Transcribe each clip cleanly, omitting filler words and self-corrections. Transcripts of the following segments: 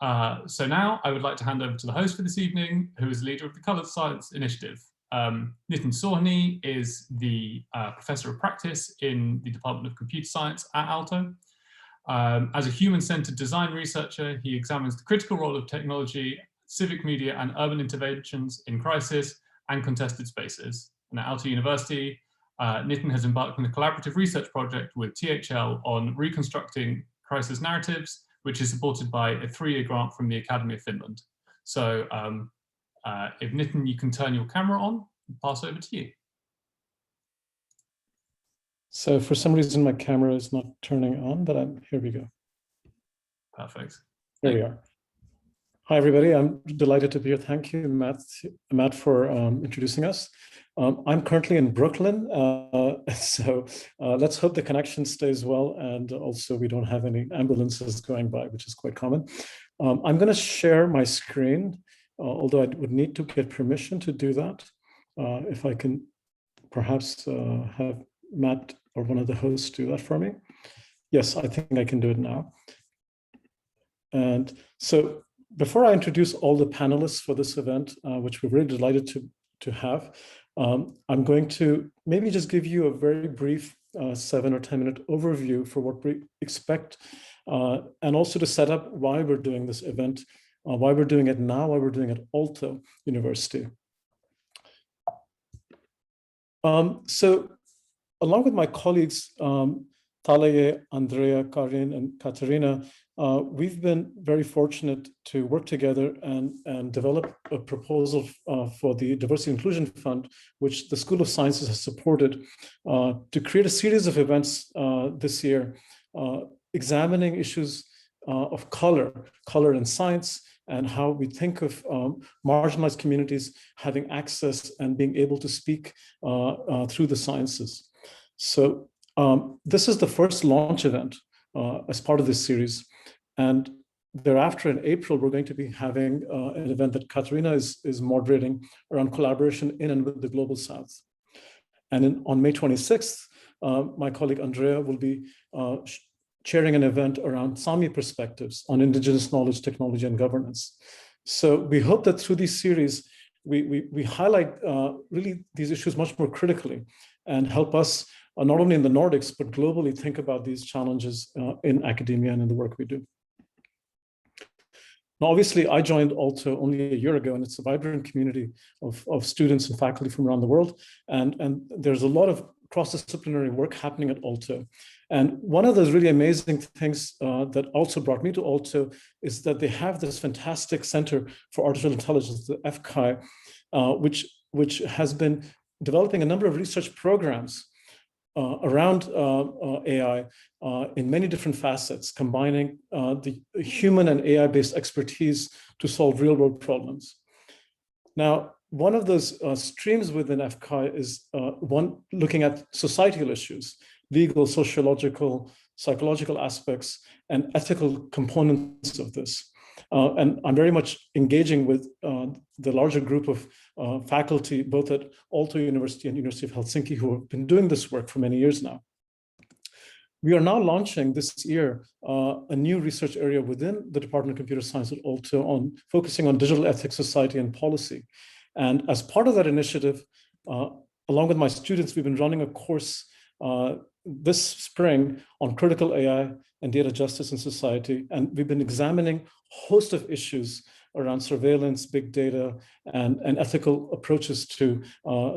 So now I would like to hand over to the host for this evening, who is leader of the Coloured Science Initiative. Nitin Sawhney is the Professor of Practice in the Department of Computer Science at Aalto. As a human-centered design researcher, he examines the critical role of technology, civic media, and urban interventions in crisis and contested spaces. And at Aalto University, Nitin has embarked on a collaborative research project with THL on reconstructing crisis narratives, which is supported by a 3-year grant from the Academy of Finland. So if Nitin, you can turn your camera on, I'll pass over to you. So for some reason, my camera is not turning on, but here we go. Perfect. There we are. Hi, everybody. I'm delighted to be here. Thank you, Matt, for introducing us. I'm currently in Brooklyn, so let's hope the connection stays well, and also we don't have any ambulances going by, which is quite common. I'm going to share my screen, although I would need to get permission to do that. If I can perhaps have Matt or one of the hosts do that for me. Yes, I think I can do it now. And so before I introduce all the panelists for this event, which we're really delighted to have, I'm going to maybe just give you a very brief 7 or 10-minute overview for what we expect, and also to set up why we're doing this event, why we're doing it now, why we're doing it at Aalto University. So along with my colleagues, Taleye, Andrea, Karin, and Katarina, we've been very fortunate to work together and develop a proposal for the Diversity Inclusion Fund, which the School of Sciences has supported, to create a series of events this year, examining issues of color in science, and how we think of marginalized communities having access and being able to speak through the sciences. So this is the first launch event as part of this series. And thereafter in April, we're going to be having an event that Katarina is moderating around collaboration in and with the Global South. And on May 26th, my colleague Andrea will be chairing an event around Sami perspectives on indigenous knowledge, technology, and governance. So we hope that through these series, we highlight really these issues much more critically and help us not only in the Nordics, but globally think about these challenges in academia and in the work we do. Now, obviously, I joined Aalto only a year ago, and it's a vibrant community of students and faculty from around the world. And there's a lot of cross-disciplinary work happening at Aalto. And one of those really amazing things that also brought me to Aalto is that they have this fantastic Center for Artificial Intelligence, the FCAI, which has been developing a number of research programs around AI in many different facets, combining the human and AI-based expertise to solve real-world problems. Now, one of those streams within FCAI is one looking at societal issues, legal, sociological, psychological aspects, and ethical components of this. And I'm very much engaging with the larger group of faculty, both at Aalto University and University of Helsinki, who have been doing this work for many years now. We are now launching this year a new research area within the Department of Computer Science at Aalto focusing on digital ethics, society, and policy. And as part of that initiative, along with my students, we've been running a course this spring on critical AI and data justice in society. And we've been examining a host of issues around surveillance, big data, and ethical approaches to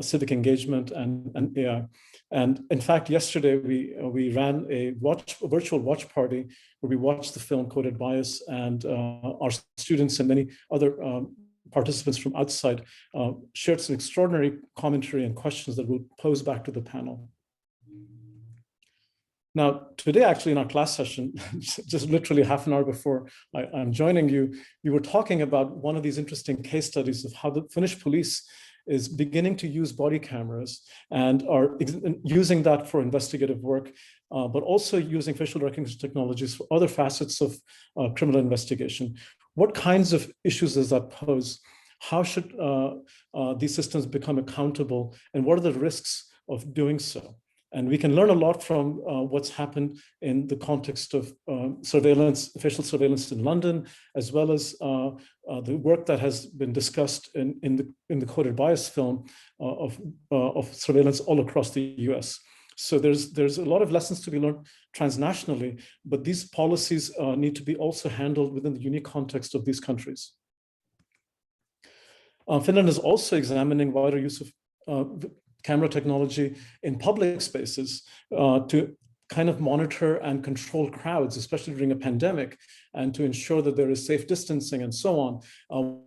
civic engagement and AI. And in fact, yesterday, we ran a virtual watch party where we watched the film Coded Bias, and our students and many other participants from outside shared some extraordinary commentary and questions that we'll pose back to the panel. Now, today, actually, in our class session, just literally half an hour before I'm joining you, we were talking about one of these interesting case studies of how the Finnish police is beginning to use body cameras and are using that for investigative work, but also using facial recognition technologies for other facets of criminal investigation. What kinds of issues does that pose? How should these systems become accountable? And what are the risks of doing so? And we can learn a lot from what's happened in the context of surveillance, facial surveillance in London, as well as the work that has been discussed in the coded bias film of surveillance all across the US. So there's a lot of lessons to be learned transnationally, but these policies need to be also handled within the unique context of these countries. Finland is also examining wider use of camera technology in public spaces to kind of monitor and control crowds, especially during a pandemic, and to ensure that there is safe distancing and so on.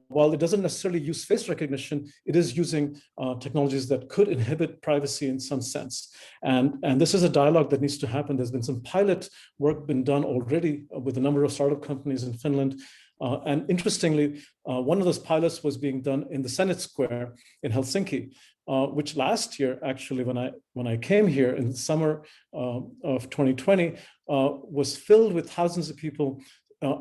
While it doesn't necessarily use face recognition, it is using technologies that could inhibit privacy in some sense. And this is a dialogue that needs to happen. There's been some pilot work been done already with a number of startup companies in Finland. And interestingly, one of those pilots was being done in the Senate Square in Helsinki, which last year, actually, when I came here in the summer of 2020, was filled with thousands of people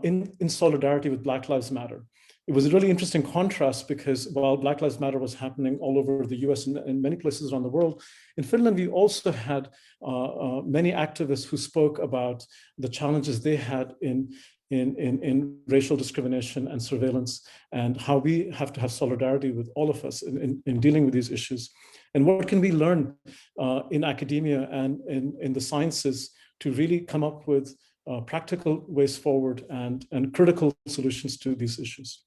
in solidarity with Black Lives Matter. It was a really interesting contrast because while Black Lives Matter was happening all over the US and many places around the world, in Finland, we also had many activists who spoke about the challenges they had in racial discrimination and surveillance, and how we have to have solidarity with all of us in dealing with these issues. And what can we learn in academia and in the sciences to really come up with practical ways forward and critical solutions to these issues.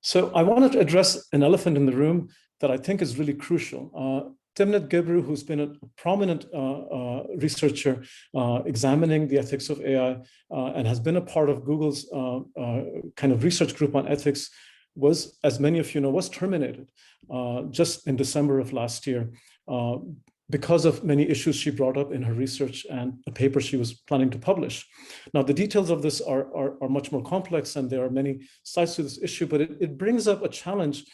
So I wanted to address an elephant in the room that I think is really crucial. Timnit Gebru, who's been a prominent researcher examining the ethics of AI and has been a part of Google's kind of research group on ethics, was, as many of you know, was terminated just in December of last year because of many issues she brought up in her research and a paper she was planning to publish. Now, the details of this are much more complex, and there are many sides to this issue, but it brings up a challenge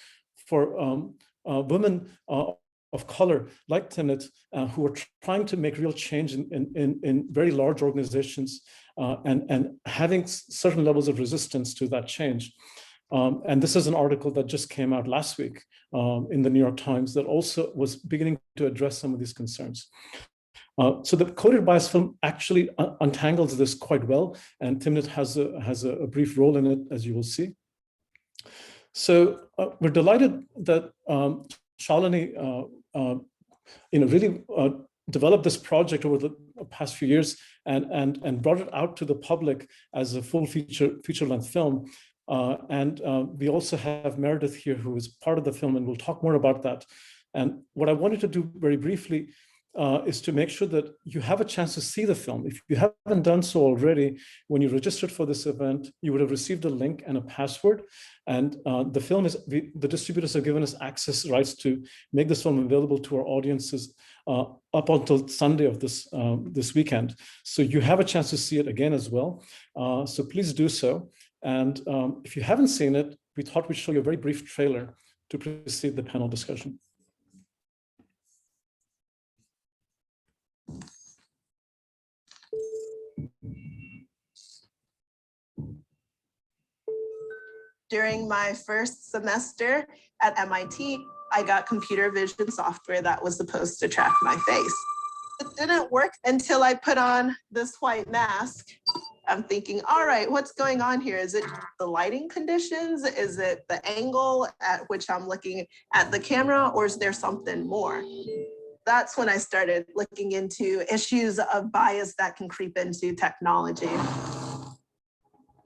for women of color like Timnit, who are trying to make real change in very large organizations and having certain levels of resistance to that change. And this is an article that just came out last week in the New York Times that also was beginning to address some of these concerns. So the coded bias film actually untangles this quite well, and Timnit has a brief role in it, as you will see. So we're delighted that Shalini really developed this project over the past few years and brought it out to the public as a full feature-length film. And we also have Meredith here, who is part of the film, and we'll talk more about that. And what I wanted to do very briefly is to make sure that you have a chance to see the film. If you haven't done so already, when you registered for this event, you would have received a link and a password. And the film is, the distributors have given us access rights to make this film available to our audiences up until Sunday of this weekend. So you have a chance to see it again as well. So please do so. And if you haven't seen it, we thought we'd show you a very brief trailer to precede the panel discussion. During my first semester at MIT, I got computer vision software that was supposed to track my face. It didn't work until I put on this white mask. I'm thinking, all right, what's going on here? Is it the lighting conditions? Is it the angle at which I'm looking at the camera, or is there something more? That's when I started looking into issues of bias that can creep into technology.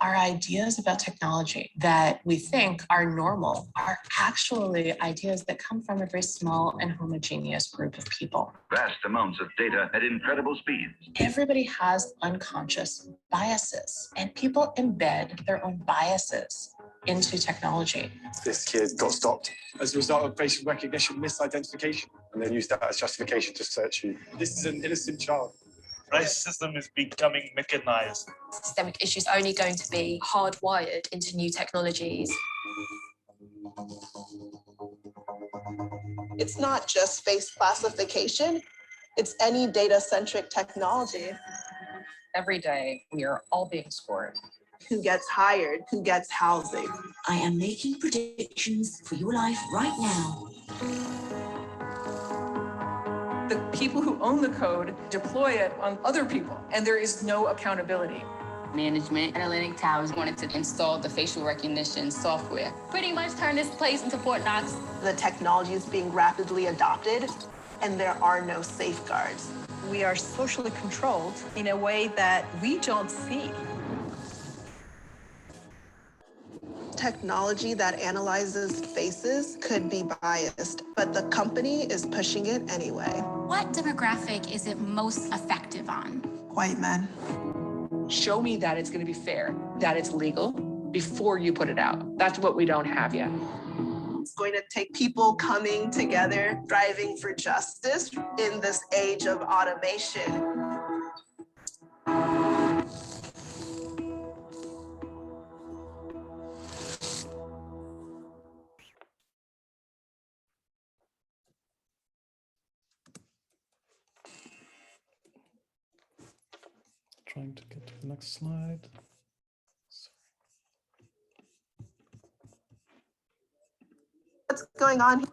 Our ideas about technology that we think are normal are actually ideas that come from a very small and homogeneous group of people. Vast amounts of data at incredible speeds. Everybody has unconscious biases, and people embed their own biases into technology. This kid got stopped as a result of facial recognition misidentification, and then used that as justification to search you. This is an innocent child. Racism is becoming mechanized. Systemic issues are only going to be hardwired into new technologies. It's not just face classification, it's any data-centric technology. Every day, we are all being scored. Who gets hired? Who gets housing? I am making predictions for your life right now. The people who own the code deploy it on other people, and there is no accountability. Management analytic towers wanted to install the facial recognition software. Pretty much turn this place into Fort Knox. The technology is being rapidly adopted, and there are no safeguards. We are socially controlled in a way that we don't see. Technology that analyzes faces could be biased, but the company is pushing it anyway. What demographic is it most effective on? White men. Show me that it's going to be fair, that it's legal before you put it out. That's what we don't have yet. It's going to take people coming together, striving for justice in this age of automation. Trying to get to the next slide. What's going on?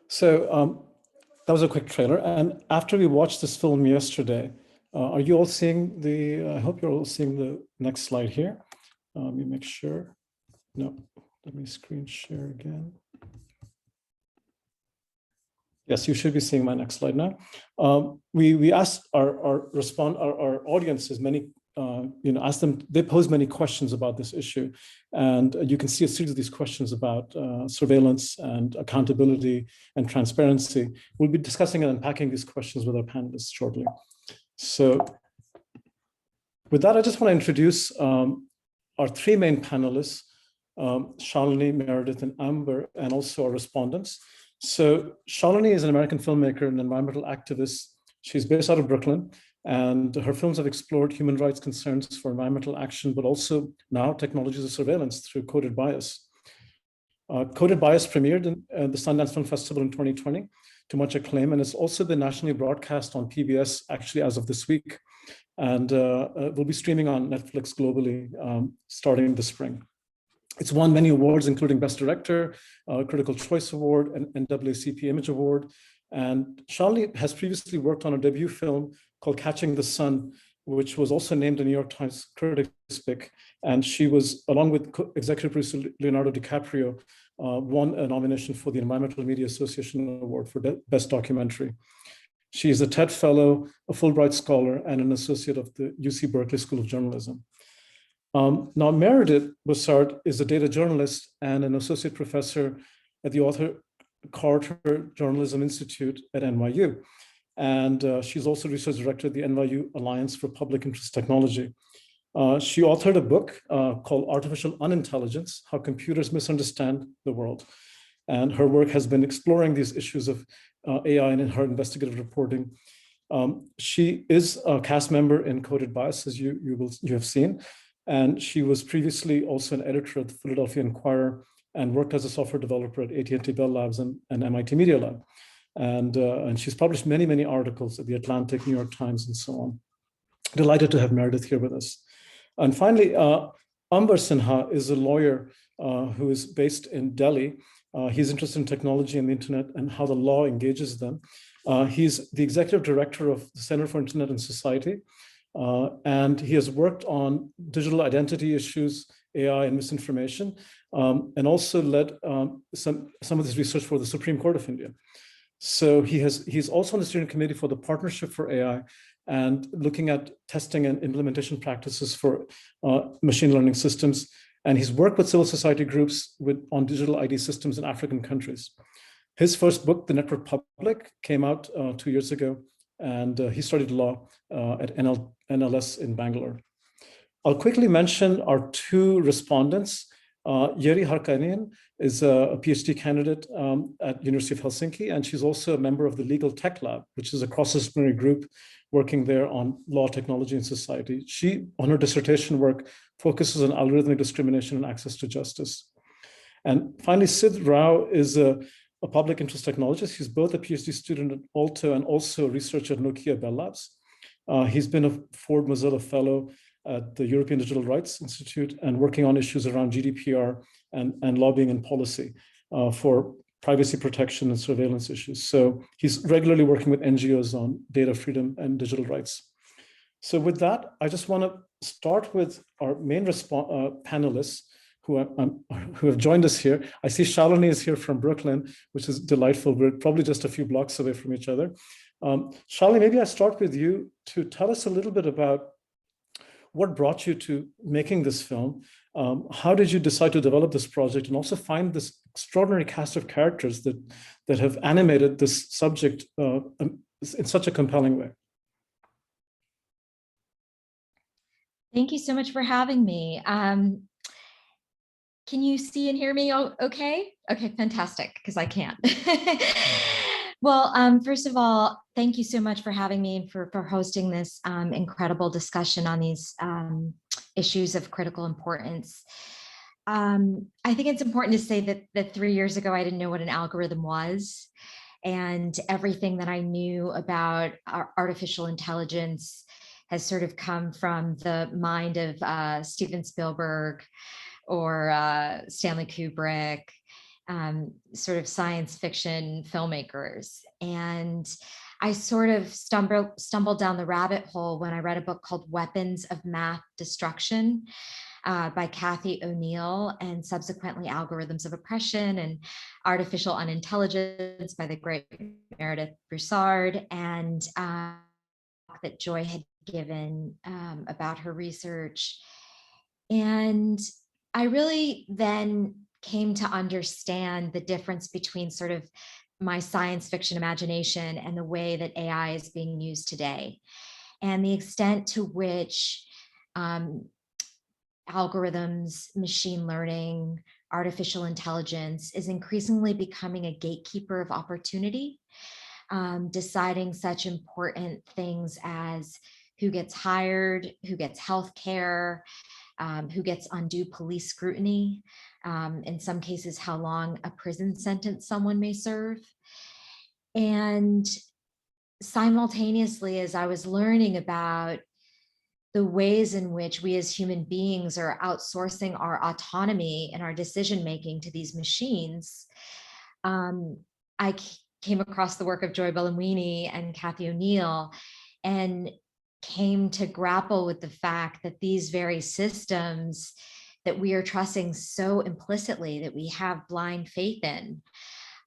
So that was a quick trailer. And after we watched this film yesterday, are you all seeing the, I hope you're all seeing the next slide here. Let me make sure. No, let me screen share again. Yes, you should be seeing my next slide now. We asked our audiences many, asked them, they posed many questions about this issue. And you can see a series of these questions about surveillance and accountability and transparency. We'll be discussing and unpacking these questions with our panelists shortly. So with that, I just want to introduce our three main panelists, Shalini, Meredith, and Amber, and also our respondents. So Shalini is an American filmmaker and environmental activist. She's based out of Brooklyn, and her films have explored human rights concerns for environmental action, but also now technologies of surveillance through Coded Bias. Coded Bias premiered in the Sundance Film Festival in 2020 to much acclaim, and it's also been nationally broadcast on PBS actually as of this week, and will be streaming on Netflix globally starting this spring. It's won many awards, including Best Director, Critical Choice Award, and NAACP Image Award. And Shalini has previously worked on a debut film called Catching the Sun, which was also named a New York Times Critics' Pick. And she was, along with executive producer Leonardo DiCaprio, won a nomination for the Environmental Media Association Award for Best Documentary. She is a TED Fellow, a Fulbright Scholar, and an associate of the UC Berkeley School of Journalism. Now, Meredith Broussard is a data journalist and an associate professor at the Arthur Carter Journalism Institute at NYU. And she's also research director at the NYU Alliance for Public Interest Technology. She authored a book called Artificial Unintelligence: How Computers Misunderstand the World. And her work has been exploring these issues of AI in her investigative reporting. She is a cast member in Coded Bias, as you have seen. And she was previously also an editor at the Philadelphia Inquirer and worked as a software developer at AT&T Bell Labs and MIT Media Lab. And she's published many, many articles at The Atlantic, New York Times, and so on. Delighted to have Meredith here with us. And finally, Amber Sinha is a lawyer who is based in Delhi. He's interested in technology and the internet and how the law engages them. He's the executive director of the Center for Internet and Society. And he has worked on digital identity issues, AI and misinformation, and also led some of this research for the Supreme Court of India. So he's also on the steering committee for the Partnership for AI and looking at testing and implementation practices for machine learning systems. And he's worked with civil society groups on digital ID systems in African countries. His first book, The Network Public, came out 2 years ago. And he studied law at NLS in Bangalore. I'll quickly mention our two respondents. Jeri Hakkarainen is a PhD candidate at University of Helsinki, and she's also a member of the Legal Tech Lab, which is a cross-disciplinary group working there on law, technology, and society. She, on her dissertation work, focuses on algorithmic discrimination and access to justice. And finally, Sid Rao is a public interest technologist. He's both a PhD student at Aalto and also a researcher at Nokia Bell Labs. He's been a Ford Mozilla Fellow at the European Digital Rights Institute and working on issues around GDPR and lobbying and policy for privacy protection and surveillance issues. So he's regularly working with NGOs on data freedom and digital rights. So with that, I just want to start with our main panelists who have joined us here. I see Shalini is here from Brooklyn, which is delightful. We're probably just a few blocks away from each other. Shalini, maybe I start with you to tell us a little bit about what brought you to making this film. How did you decide to develop this project and also find this extraordinary cast of characters that have animated this subject in such a compelling way? Thank you so much for having me. Can you see and hear me okay? Okay, fantastic, because I can't. Well, first of all, thank you so much for having me and for hosting this incredible discussion on these issues of critical importance. I think it's important to say that 3 years ago, I didn't know what an algorithm was. And everything that I knew about artificial intelligence has sort of come from the mind of Steven Spielberg or Stanley Kubrick, sort of science fiction filmmakers. And I sort of stumbled down the rabbit hole when I read a book called Weapons of Math Destruction by Cathy O'Neil, and subsequently Algorithms of Oppression and Artificial Unintelligence by the great Meredith Broussard, and that Joy had given about her research. And I really then came to understand the difference between sort of my science fiction imagination and the way that AI is being used today, and the extent to which algorithms, machine learning, artificial intelligence is increasingly becoming a gatekeeper of opportunity, deciding such important things as who gets hired, who gets healthcare, who gets undue police scrutiny, in some cases, how long a prison sentence someone may serve. And simultaneously, as I was learning about the ways in which we as human beings are outsourcing our autonomy and our decision-making to these machines, I came across the work of Joy Buolamwini and Cathy O'Neil and came to grapple with the fact that these very systems that we are trusting so implicitly, that we have blind faith in,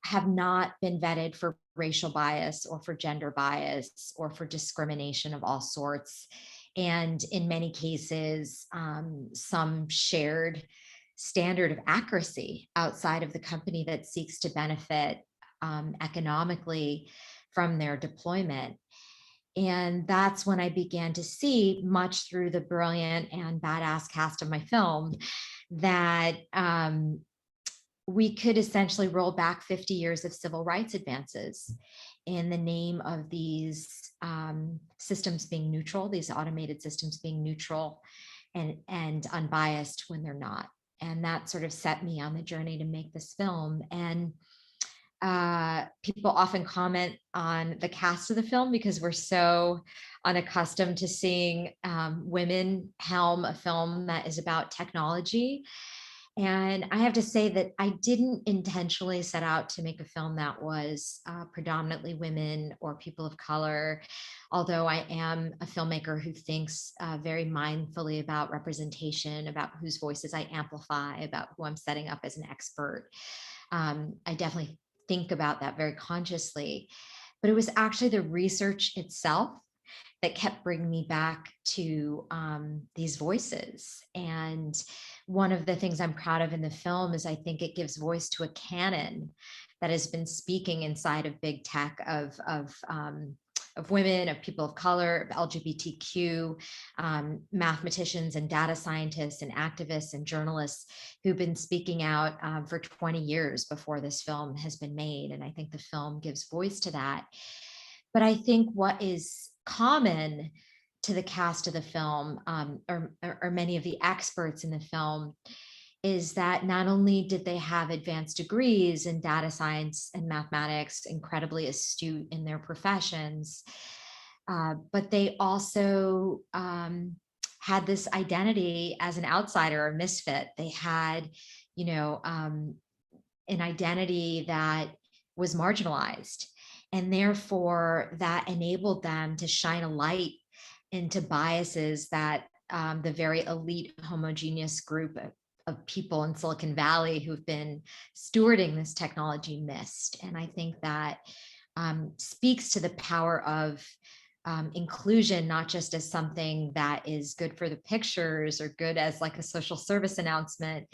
have not been vetted for racial bias or for gender bias or for discrimination of all sorts. And in many cases, some shared standard of accuracy outside of the company that seeks to benefit economically from their deployment. And that's when I began to see, much through the brilliant and badass cast of my film, that we could essentially roll back 50 years of civil rights advances in the name of these systems being neutral, these automated systems being neutral and unbiased when they're not. And that sort of set me on the journey to make this film. And people often comment on the cast of the film because we're so unaccustomed to seeing women helm a film that is about technology. And I have to say that I didn't intentionally set out to make a film that was predominantly women or people of color, although I am a filmmaker who thinks very mindfully about representation, about whose voices I amplify, about who I'm setting up as an expert. I definitely think about that very consciously, but it was actually the research itself that kept bringing me back to these voices. And one of the things I'm proud of in the film is I think it gives voice to a canon that has been speaking inside of big tech of women, of people of color, of LGBTQ, mathematicians and data scientists and activists and journalists who've been speaking out for 20 years before this film has been made. And I think the film gives voice to that. But I think what is common to the cast of the film, or many of the experts in the film, is that not only did they have advanced degrees in data science and mathematics, incredibly astute in their professions, but they also had this identity as an outsider, a misfit. They had, an identity that was marginalized. And therefore, that enabled them to shine a light into biases that the very elite, homogeneous group of people in Silicon Valley who've been stewarding this technology missed. And I think that speaks to the power of inclusion, not just as something that is good for the pictures or good as like a social service announcement,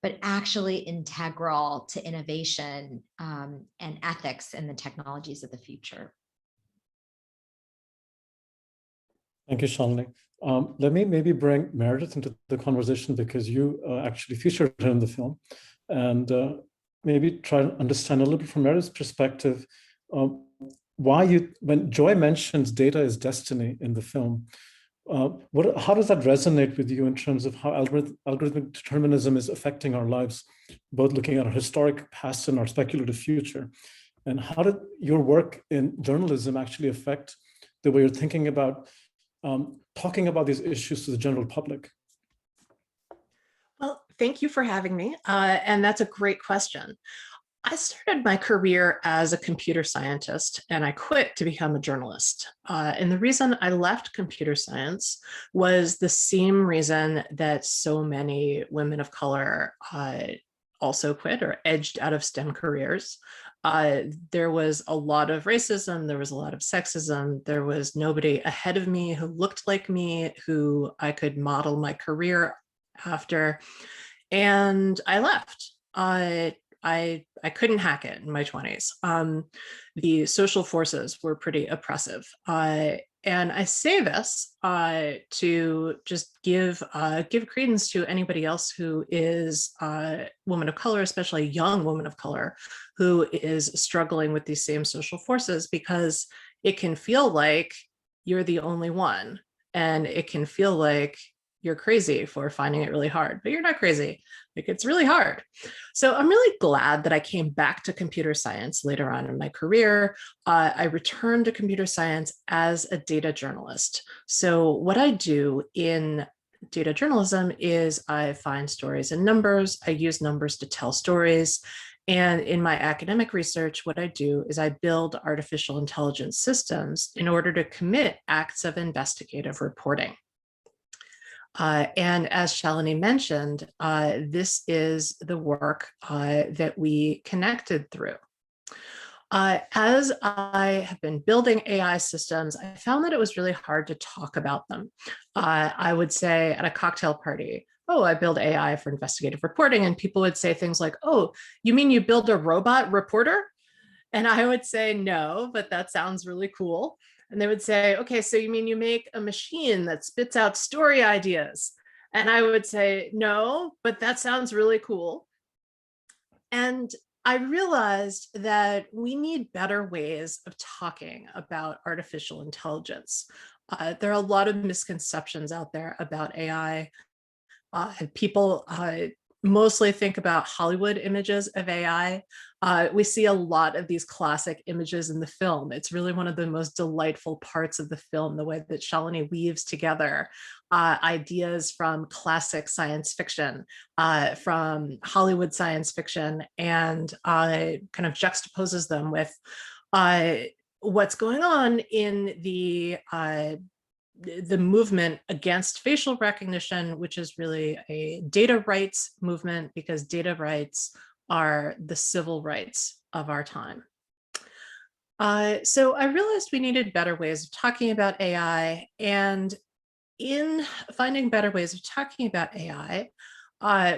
but actually integral to innovation and ethics in the technologies of the future. Thank you, Shalini. Let me maybe bring Meredith into the conversation because you actually featured her in the film, and maybe try to understand a little bit from Meredith's perspective why when Joy mentions data is destiny in the film, how does that resonate with you in terms of how algorithmic determinism is affecting our lives, both looking at our historic past and our speculative future? And how did your work in journalism actually affect the way you're thinking about talking about these issues to the general public? Well, thank you for having me. And that's a great question. I started my career as a computer scientist and I quit to become a journalist. And the reason I left computer science was the same reason that so many women of color also quit or edged out of STEM careers. There was a lot of racism, there was a lot of sexism, there was nobody ahead of me who looked like me, who I could model my career after, and I left. I couldn't hack it in my 20s. The social forces were pretty oppressive. And I say this to just give credence to anybody else who is a woman of color, especially a young woman of color, who is struggling with these same social forces, because it can feel like you're the only one. And it can feel like you're crazy for finding it really hard, but you're not crazy. Like, it's really hard. So I'm really glad that I came back to computer science later on in my career. I returned to computer science as a data journalist. So what I do in data journalism is I find stories in numbers. I use numbers to tell stories. And in my academic research, what I do is I build artificial intelligence systems in order to commit acts of investigative reporting. And as Shalini mentioned, this is the work that we connected through. As I have been building AI systems, I found that it was really hard to talk about them. I would say at a cocktail party, oh, I build AI for investigative reporting. And people would say things like, oh, you mean you build a robot reporter? And I would say, no, but that sounds really cool. And they would say, okay, so you mean you make a machine that spits out story ideas? And I would say, no, but that sounds really cool. And I realized that we need better ways of talking about artificial intelligence. There are a lot of misconceptions out there about AI. People mostly think about Hollywood images of AI. We see a lot of these classic images in the film. It's really one of the most delightful parts of the film, the way that Shalini weaves together ideas from classic science fiction, from Hollywood science fiction, and kind of juxtaposes them with what's going on in the movement against facial recognition, which is really a data rights movement, because data rights are the civil rights of our time. So I realized we needed better ways of talking about AI, and in finding better ways of talking about AI,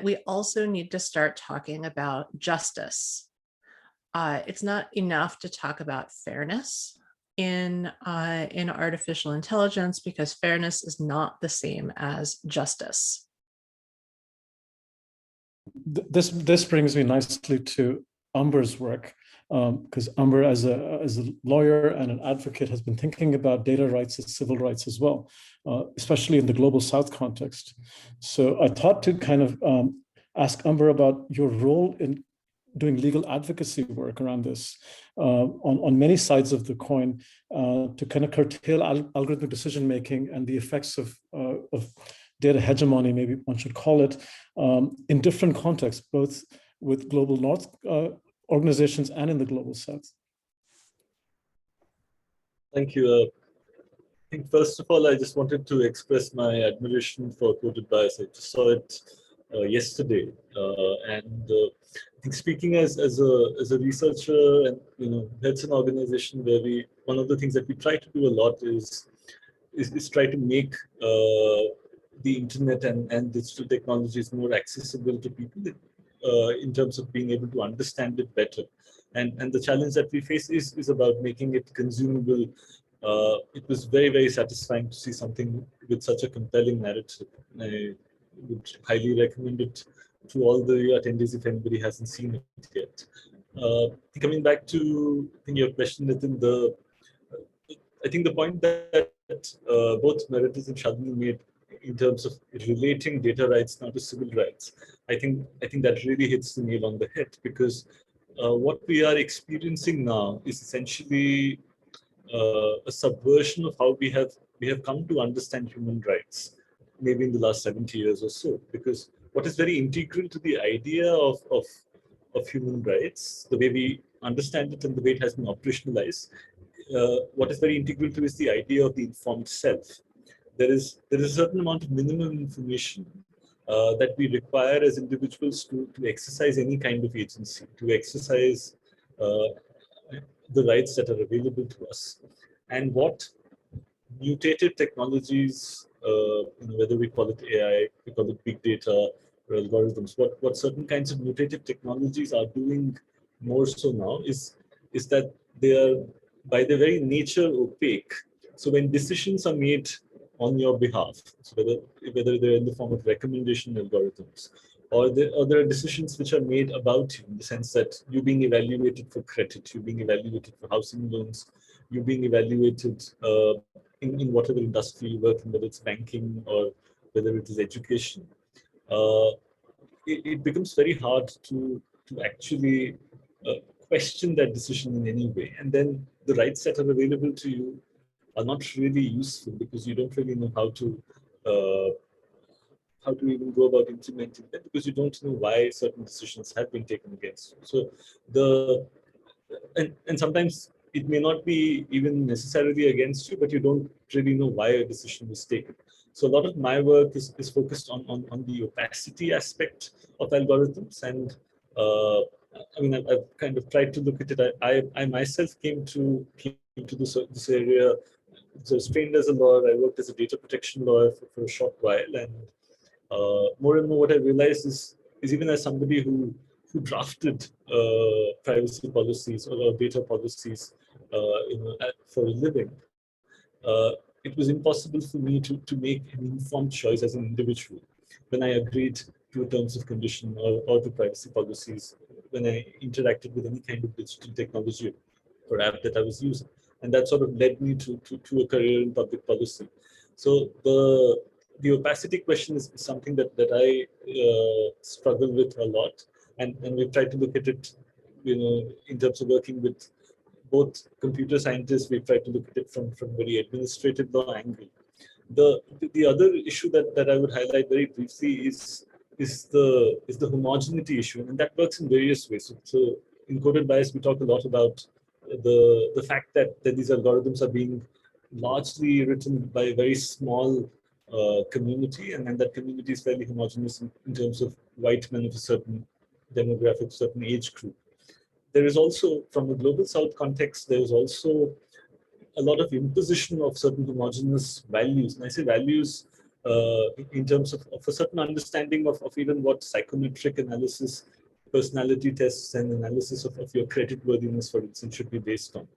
we also need to start talking about justice. It's not enough to talk about fairness in artificial intelligence, because fairness is not the same as justice. This brings me nicely to Umber's work, because Umber, as a lawyer and an advocate, has been thinking about data rights as civil rights as well, especially in the Global South context. So I thought to kind of ask Umber about your role in doing legal advocacy work around this on many sides of the coin to kind of curtail algorithmic decision making and the effects of data hegemony, maybe one should call it, in different contexts, both with global North organizations and in the global South. Thank you. I think first of all, I just wanted to express my admiration for coded bias. I just saw it yesterday, and I think speaking as a researcher, and that's an organization where one of the things that we try to do a lot is try to make the internet and digital technologies more accessible to people in terms of being able to understand it better. And the challenge that we face is about making it consumable. It was very, very satisfying to see something with such a compelling narrative. I would highly recommend it to all the attendees if anybody hasn't seen it yet. Coming back to your question, Nitin, I think the point that both Meredith and Shalini made in terms of relating data rights now to civil rights, I think that really hits the nail on the head, because what we are experiencing now is essentially a subversion of how we have come to understand human rights, maybe in the last 70 years or so. Because what is very integral to the idea of human rights, the way we understand it and the way it has been operationalized, what is very integral to is the idea of the informed self. There is a certain amount of minimum information that we require as individuals to exercise any kind of agency, to exercise the rights that are available to us. And what mutated technologies, whether we call it AI, we call it big data or algorithms, what certain kinds of mutative technologies are doing more so now is that they are, by their very nature, opaque. So when decisions are made on your behalf, so whether they're in the form of recommendation algorithms, or there are decisions which are made about you, in the sense that you're being evaluated for credit, you're being evaluated for housing loans, you're being evaluated in whatever industry you work in, whether it's banking or whether it is education. It becomes very hard to actually question that decision in any way. And then the rights that are available to you are not really useful, because you don't really know how to even go about implementing them, because you don't know why certain decisions have been taken against you. So and sometimes it may not be even necessarily against you, but you don't really know why a decision was taken. So a lot of my work is focused on the opacity aspect of algorithms. And I've kind of tried to look at it. I myself came to this area. So trained as a lawyer, I worked as a data protection lawyer for a short while, and more and more what I realized is even as somebody who drafted privacy policies or data policies, for a living, it was impossible for me to make an informed choice as an individual when I agreed to terms of condition or to privacy policies, when I interacted with any kind of digital technology or app that I was using. And that sort of led me to a career in public policy. So the opacity question is something that I struggle with a lot. And we've tried to look at it, in terms of working with both computer scientists. We've tried to look at it from very administrative law angle. The other issue that I would highlight very briefly is the homogeneity issue, and that works in various ways. So in coded bias, we talk a lot about the fact that these algorithms are being largely written by a very small community, and that community is fairly homogeneous in terms of white men of a certain demographic, certain age group. There is also, from the global South context, there is also a lot of imposition of certain homogeneous values. And I say values in terms of a certain understanding of even what psychometric analysis, personality tests, and analysis of your creditworthiness, for instance, should be based on.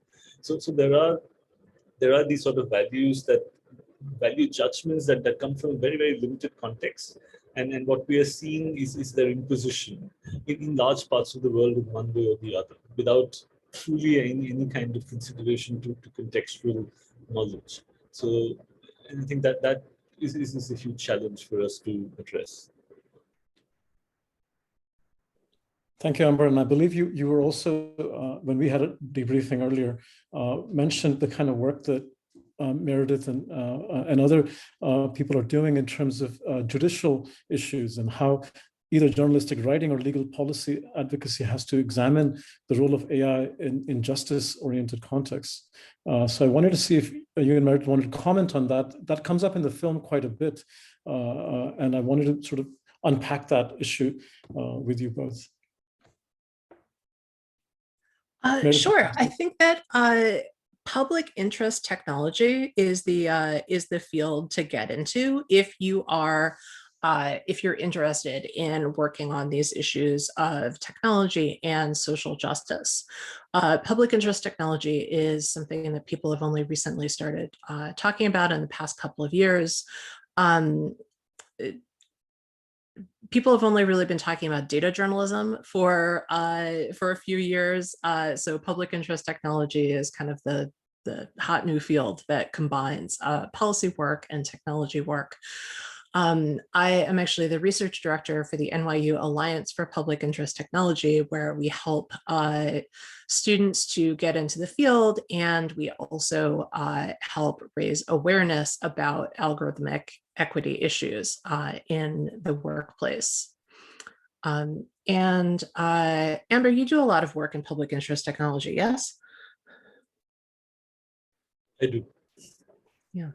So there are these sort of value judgments that come from a very, very limited context. And what we are seeing is their imposition in large parts of the world in one way or the other, without truly any kind of consideration to contextual knowledge. So I think that is a huge challenge for us to address. Thank you, Amber. And I believe you were also, when we had a debriefing earlier, mentioned the kind of work that Meredith and other people are doing in terms of judicial issues and how either journalistic writing or legal policy advocacy has to examine the role of AI in justice-oriented contexts. So I wanted to see if you and Meredith wanted to comment on that. That comes up in the film quite a bit. And I wanted to sort of unpack that issue with you both. Sure. I think that public interest technology is the field to get into if you are if you're interested in working on these issues of technology and social justice. Public interest technology is something that people have only recently started talking about in the past couple of years. People have only really been talking about data journalism for a few years. So public interest technology is kind of the hot new field that combines policy work and technology work. I am actually the research director for the NYU Alliance for Public Interest Technology, where we help students to get into the field, and we also help raise awareness about algorithmic equity issues in the workplace. And Amber, you do a lot of work in public interest technology, yes? I do. Yeah.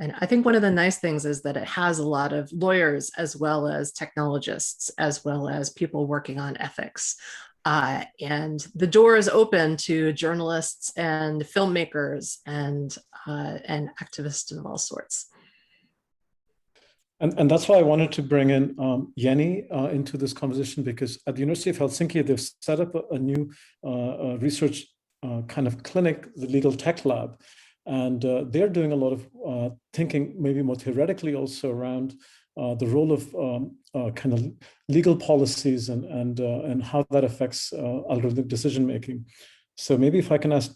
And I think one of the nice things is that it has a lot of lawyers as well as technologists, as well as people working on ethics. And the door is open to journalists and filmmakers and activists of all sorts. And that's why I wanted to bring in Jenni into this conversation, because at the University of Helsinki, they've set up a new research kind of clinic, the Legal Tech Lab. And they're doing a lot of thinking, maybe more theoretically also, around the role of kind of legal policies and how that affects algorithmic decision making. So maybe if I can ask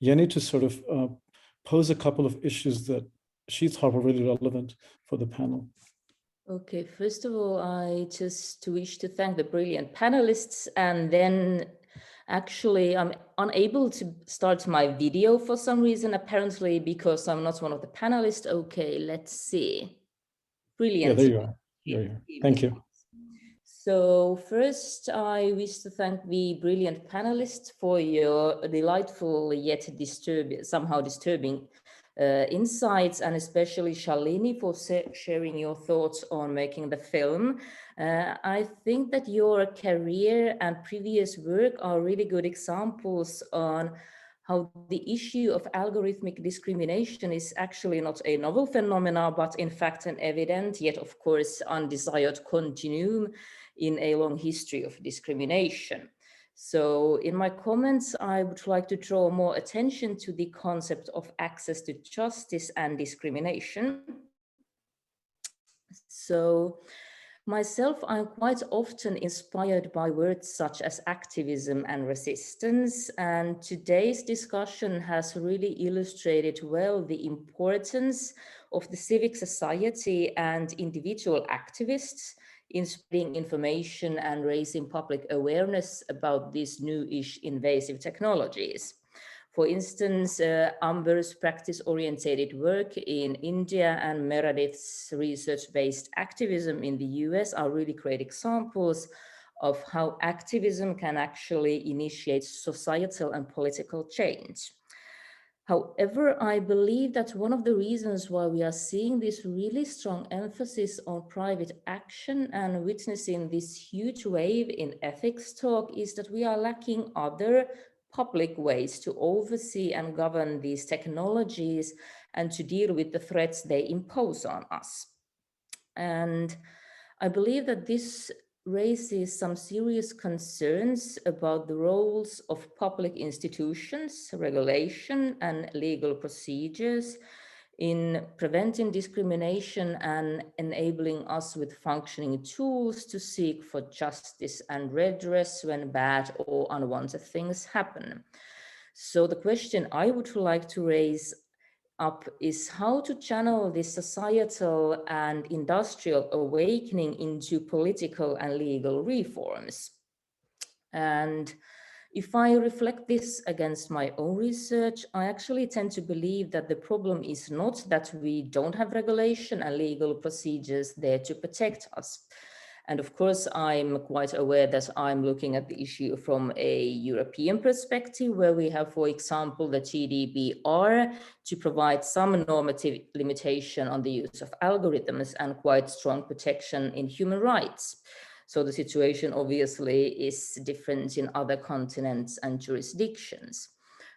Jenni to sort of pose a couple of issues that she thought were really relevant for the panel. Okay, first of all, I just wish to thank the brilliant panelists, and then actually I'm unable to start my video for some reason, apparently because I'm not one of the panelists. Okay, let's see. Brilliant. Yeah, there you are. You're here. Thank you. So first, I wish to thank the brilliant panelists for your delightful yet somehow disturbing insights, and especially Shalini for sharing your thoughts on making the film. I think that your career and previous work are really good examples on how the issue of algorithmic discrimination is actually not a novel phenomenon, but in fact an evident, yet of course undesired continuum in a long history of discrimination. So in my comments, I would like to draw more attention to the concept of access to justice and discrimination. So myself, I'm quite often inspired by words such as activism and resistance, and today's discussion has really illustrated well the importance of the civic society and individual activists in spreading information and raising public awareness about these new-ish invasive technologies. For instance, Amber's practice-oriented work in India and Meredith's research-based activism in the US are really great examples of how activism can actually initiate societal and political change. However, I believe that one of the reasons why we are seeing this really strong emphasis on private action and witnessing this huge wave in ethics talk is that we are lacking other public ways to oversee and govern these technologies and to deal with the threats they impose on us. And I believe that this raises some serious concerns about the roles of public institutions, regulation, and legal procedures in preventing discrimination and enabling us with functioning tools to seek for justice and redress when bad or unwanted things happen. So the question I would like to raise up is how to channel this societal and industrial awakening into political and legal reforms. And if I reflect this against my own research, I actually tend to believe that the problem is not that we don't have regulation and legal procedures there to protect us. And of course, I'm quite aware that I'm looking at the issue from a European perspective, where we have, for example, the GDPR to provide some normative limitation on the use of algorithms and quite strong protection in human rights. So the situation obviously is different in other continents and jurisdictions.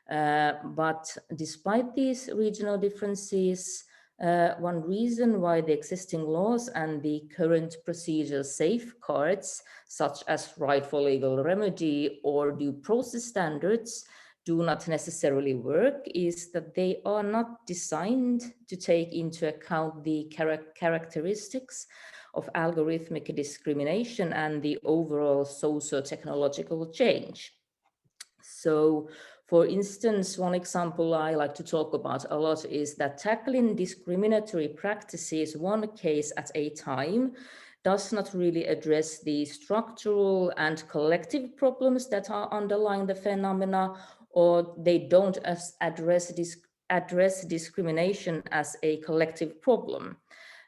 But despite these regional differences, one reason why the existing laws and the current procedural safeguards, such as right for legal remedy or due process standards, do not necessarily work is that they are not designed to take into account the characteristics of algorithmic discrimination and the overall socio-technological change. So, for instance, one example I like to talk about a lot is that tackling discriminatory practices one case at a time does not really address the structural and collective problems that are underlying the phenomena, or they don't address discrimination as a collective problem.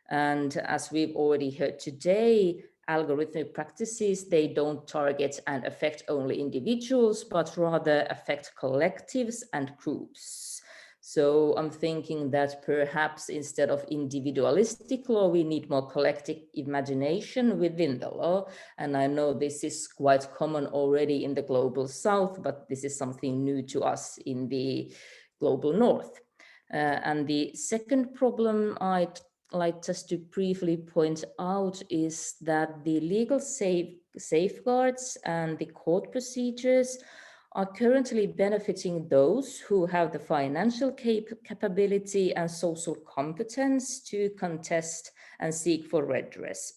And as we've already heard today, algorithmic practices, they don't target and affect only individuals, but rather affect collectives and groups. So I'm thinking that perhaps instead of individualistic law, we need more collective imagination within the law. And I know this is quite common already in the global south, but this is something new to us in the global north. And the second problem I'd like just to briefly point out is that the legal safeguards and the court procedures are currently benefiting those who have the financial capability and social competence to contest and seek for redress.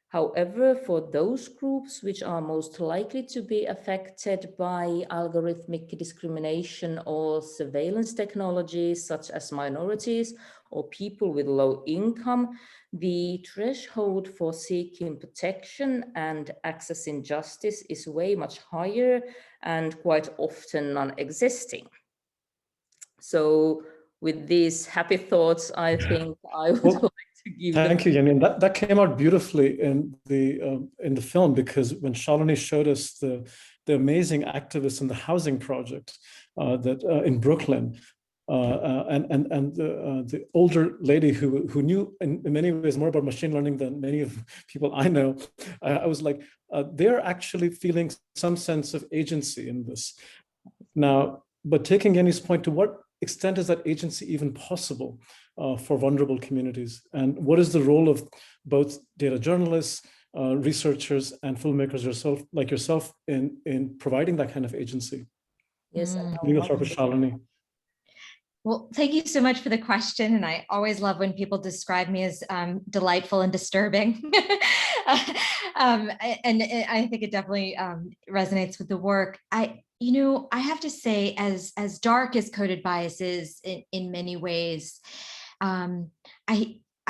However, for those groups which are most likely to be affected by algorithmic discrimination or surveillance technologies, such as minorities or people with low income, the threshold for seeking protection and accessing justice is way much higher and quite often non-existing. So with these happy thoughts, I think I would like to give Thank you, Jenni. That came out beautifully in the film, because when Shalini showed us the amazing activists in the housing project that in Brooklyn, and the older lady who knew in many ways more about machine learning than many of people I know, I was like, they're actually feeling some sense of agency in this. Now, but taking Jenni's point, to what extent is that agency even possible for vulnerable communities? And what is the role of both data journalists, researchers, and filmmakers like yourself in providing that kind of agency? Yes, You go start with Shalini. Well, thank you so much for the question. And I always love when people describe me as delightful and disturbing. And I think it definitely resonates with the work. I have to say, as dark as coded bias is in many ways,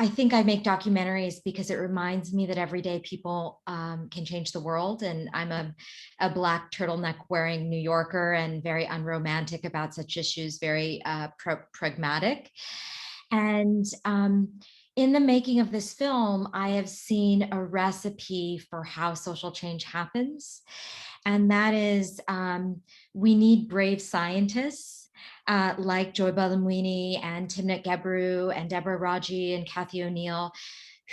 I think I make documentaries because it reminds me that everyday people can change the world. And I'm a Black turtleneck wearing New Yorker and very unromantic about such issues, very pragmatic. And in the making of this film, I have seen a recipe for how social change happens. And that is, we need brave scientists like Joy Buolamwini and Timnit Gebru and Deborah Raji and Kathy O'Neill,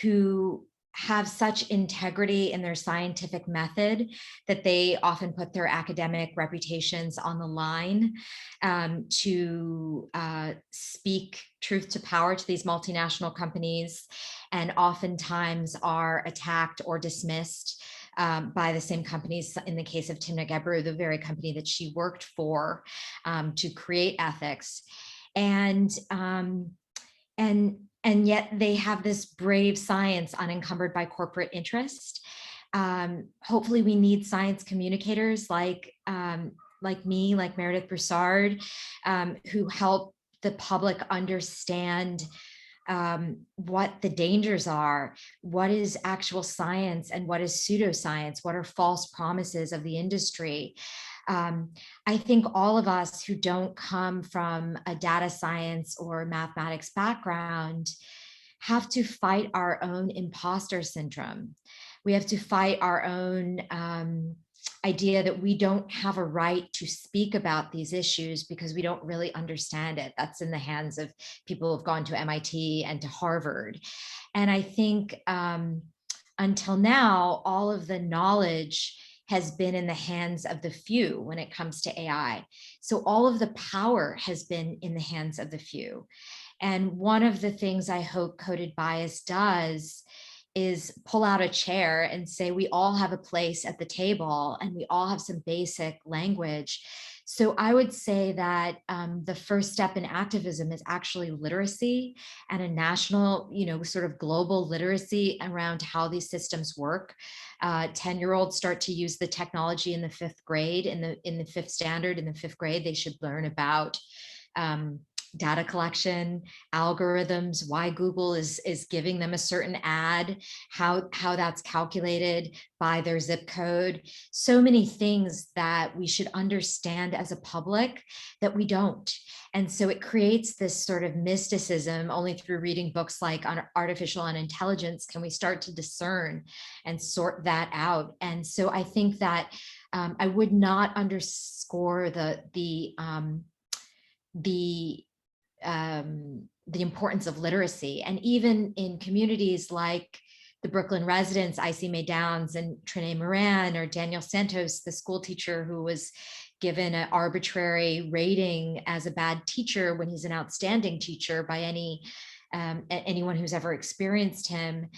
who have such integrity in their scientific method that they often put their academic reputations on the line to speak truth to power to these multinational companies, and oftentimes are attacked or dismissed by the same companies. In the case of Timnit Gebru, the very company that she worked for to create ethics, and yet they have this brave science unencumbered by corporate interest. Hopefully, we need science communicators like me, like Meredith Broussard, who help the public understand what the dangers are, what is actual science and what is pseudoscience, what are false promises of the industry. I think all of us who don't come from a data science or mathematics background have to fight our own imposter syndrome. We have to fight our own idea that we don't have a right to speak about these issues because we don't really understand it. That's in the hands of people who've gone to MIT and to Harvard. And I think until now, all of the knowledge has been in the hands of the few when it comes to AI. So all of the power has been in the hands of the few. And one of the things I hope Coded Bias does is pull out a chair and say, we all have a place at the table and we all have some basic language. So I would say that the first step in activism is actually literacy and a national, sort of global literacy around how these systems work. 10-year-olds start to use the technology in the 5th grade, in the 5th standard, in the 5th grade, they should learn about data collection, algorithms, why Google is giving them a certain ad, how that's calculated by their zip code. So many things that we should understand as a public that we don't. And so it creates this sort of mysticism. Only through reading books like on artificial intelligence can we start to discern and sort that out. And so I think that I would not underscore the importance of literacy. And even in communities like the Brooklyn residents, I.C. Mae Downs and Trinae Moran, or Daniel Santos, the school teacher who was given an arbitrary rating as a bad teacher when he's an outstanding teacher by anyone who's ever experienced him.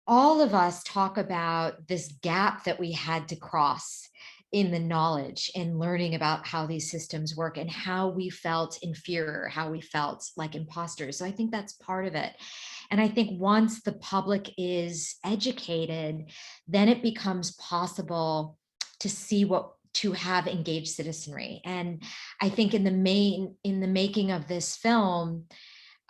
All of us talk about this gap that we had to cross in the knowledge and learning about how these systems work and how we felt inferior, how we felt like imposters. So I think that's part of it. And I think once the public is educated, then it becomes possible to see to have engaged citizenry. And I think in the making of this film,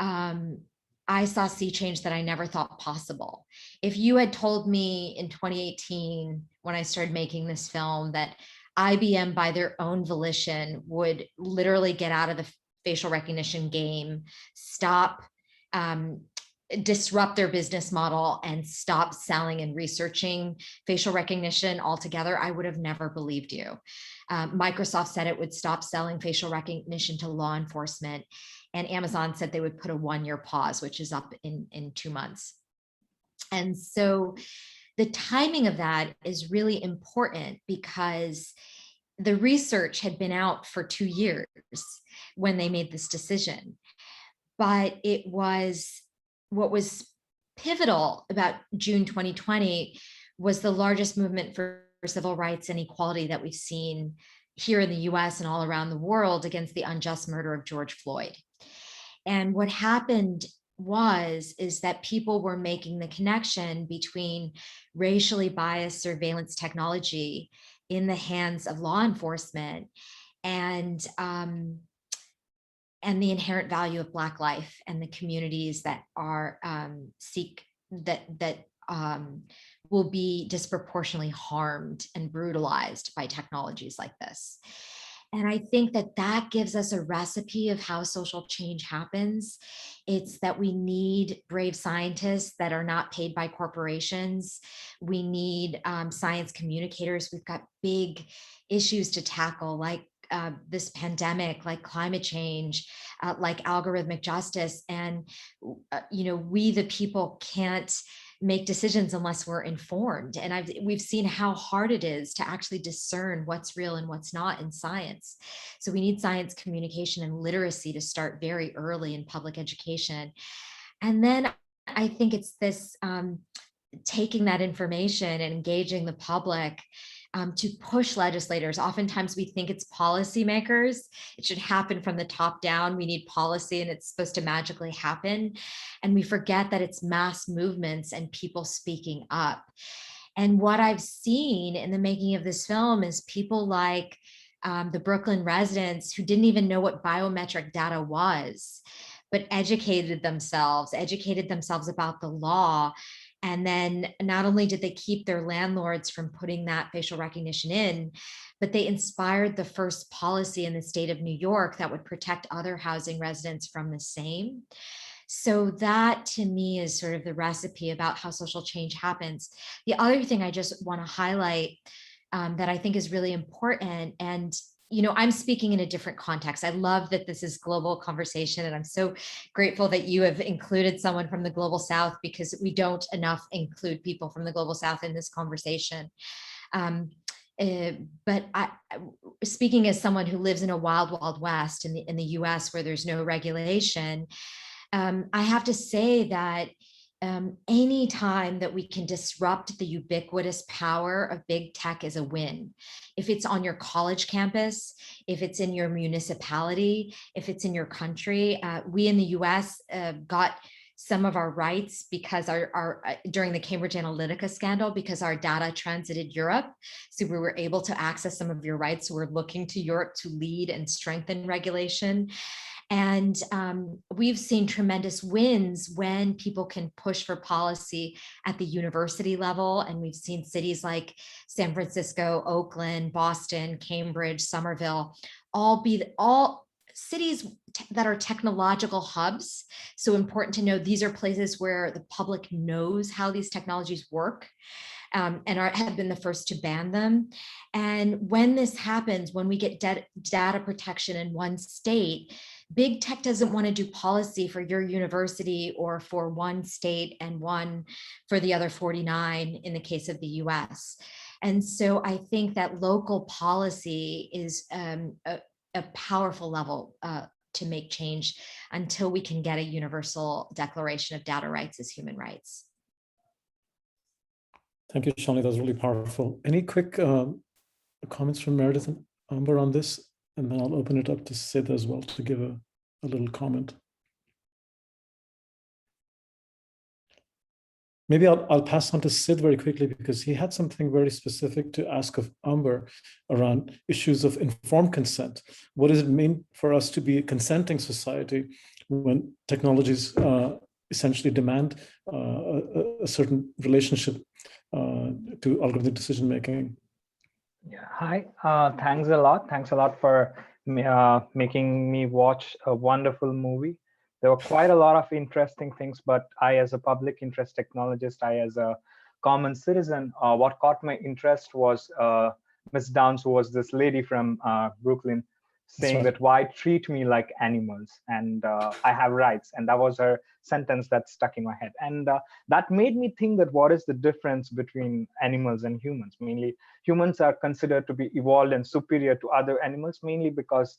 I saw sea change that I never thought possible. If you had told me in 2018, when I started making this film, that IBM by their own volition would literally get out of the facial recognition game, disrupt their business model and stop selling and researching facial recognition altogether, I would have never believed you. Microsoft said it would stop selling facial recognition to law enforcement. And Amazon said they would put a 1-year pause, which is up in 2 months. And so the timing of that is really important because the research had been out for 2 years when they made this decision. But what was pivotal about June 2020 was the largest movement for civil rights and equality that we've seen here in the US and all around the world against the unjust murder of George Floyd. And what happened is that people were making the connection between racially biased surveillance technology in the hands of law enforcement and the inherent value of Black life and the communities that are will be disproportionately harmed and brutalized by technologies like this. And I think that gives us a recipe of how social change happens. It's that we need brave scientists that are not paid by corporations. We need science communicators. We've got big issues to tackle, like this pandemic, like climate change, like algorithmic justice. And, we the people can't make decisions unless we're informed. And we've seen how hard it is to actually discern what's real and what's not in science. So we need science communication and literacy to start very early in public education. And then I think it's this taking that information and engaging the public to push legislators. Oftentimes we think it's policymakers. It should happen from the top down. We need policy and it's supposed to magically happen. And we forget that it's mass movements and people speaking up. And what I've seen in the making of this film is people like the Brooklyn residents who didn't even know what biometric data was, but educated themselves about the law. And then not only did they keep their landlords from putting that facial recognition in, but they inspired the first policy in the state of New York that would protect other housing residents from the same. So that to me is sort of the recipe about how social change happens. The other thing I just want to highlight that I think is really important, and I'm speaking in a different context. I love that this is global conversation, and I'm so grateful that you have included someone from the Global South, because we don't enough include people from the Global South in this conversation. But speaking as someone who lives in a wild, wild west in the US where there's no regulation, I have to say that any time that we can disrupt the ubiquitous power of big tech is a win. If it's on your college campus, if it's in your municipality, if it's in your country, we in the US got some of our rights because during the Cambridge Analytica scandal, because our data transited Europe. So we were able to access some of your rights. So we're looking to Europe to lead and strengthen regulation. And we've seen tremendous wins when people can push for policy at the university level. And we've seen cities like San Francisco, Oakland, Boston, Cambridge, Somerville, all cities that are technological hubs. So important to know these are places where the public knows how these technologies work. And have been the first to ban them. And when this happens, when we get data protection in one state, big tech doesn't want to do policy for your university or for one state and one for the other 49 in the case of the US. And so I think that local policy is a powerful level to make change until we can get a universal declaration of data rights as human rights. Thank you, Shalini. That was really powerful. Any quick comments from Meredith and Amber on this? And then I'll open it up to Sid as well to give a little comment. Maybe I'll pass on to Sid very quickly, because he had something very specific to ask of Amber around issues of informed consent. What does it mean for us to be a consenting society when technologies essentially demand a certain relationship to algorithmic decision making? Yeah, hi. Thanks a lot. Thanks a lot for making me watch a wonderful movie. There were quite a lot of interesting things, but I, as a public interest technologist, I, as a common citizen, what caught my interest was Ms. Downs, who was this lady from Brooklyn, saying that why treat me like animals, and I have rights. And that was her sentence that stuck in my head. And that made me think that what is the difference between animals and humans? Mainly, humans are considered to be evolved and superior to other animals, mainly because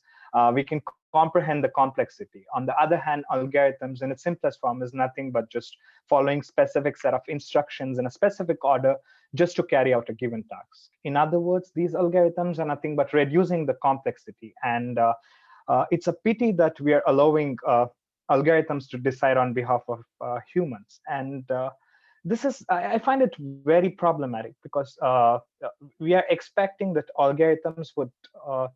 we can comprehend the complexity. On the other hand, algorithms in its simplest form is nothing but just following specific set of instructions in a specific order just to carry out a given task. In other words, these algorithms are nothing but reducing the complexity. And it's a pity that we are allowing algorithms to decide on behalf of humans. And this is, I find it very problematic, because we are expecting that algorithms would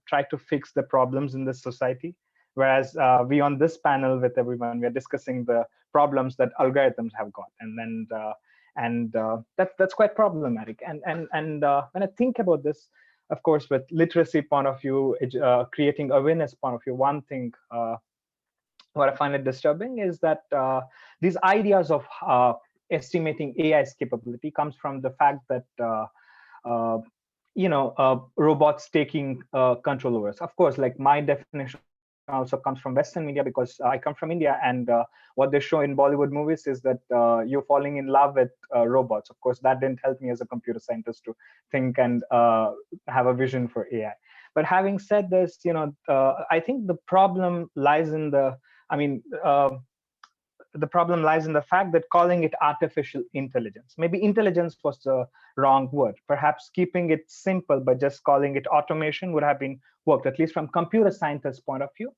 try to fix the problems in this society. Whereas we on this panel with everyone, we are discussing the problems that algorithms have got. And that's quite problematic. And when I think about this, of course, with literacy point of view, creating awareness point of view, one thing what I find it disturbing is that these ideas of estimating AI's capability comes from the fact that robots taking control over us. Of course, like my definition also comes from Western media, because I come from India, and what they show in Bollywood movies is that you're falling in love with robots. Of course, that didn't help me as a computer scientist to think and have a vision for AI. But having said this, I think the problem lies in the problem lies in the fact that calling it artificial intelligence. Maybe intelligence was the wrong word. Perhaps keeping it simple by just calling it automation would have been worked, at least from computer scientists' point of view.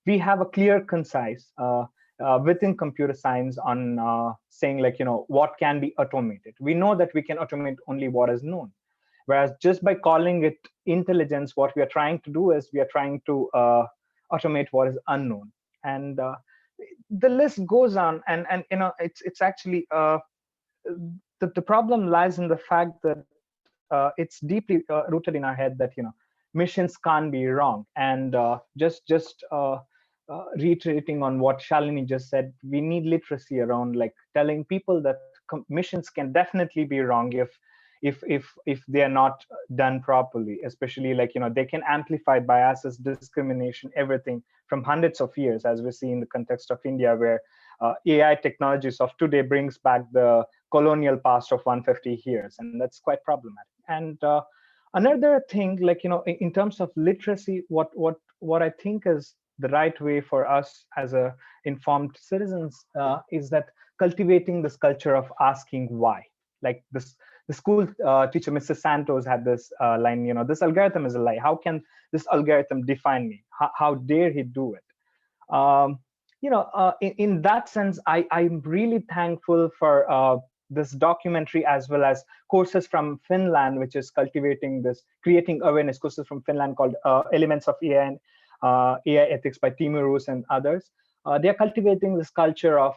We have a clear, concise within computer science on saying, like, what can be automated. We know that we can automate only what is known. Whereas just by calling it intelligence, what we are trying to do is we are trying to automate what is unknown. And the list goes on, and it's actually the problem lies in the fact that it's deeply rooted in our head that missions can't be wrong. And just reiterating on what Shalini just said, we need literacy around like telling people that missions can definitely be wrong if they are not done properly, especially like they can amplify biases, discrimination, everything from hundreds of years, as we see in the context of India, where AI technologies of today brings back the colonial past of 150 years, and that's quite problematic. And another thing, like in terms of literacy, what I think is the right way for us as a informed citizens is that cultivating this culture of asking why. Like the school teacher, Mrs. Santos, had this line, this algorithm is a lie. How can this algorithm define me? How dare he do it? In that sense, I'm really thankful for this documentary, as well as courses from Finland, which is creating awareness courses from Finland called Elements of AI and AI Ethics by Timo Roos and others. They're cultivating this culture of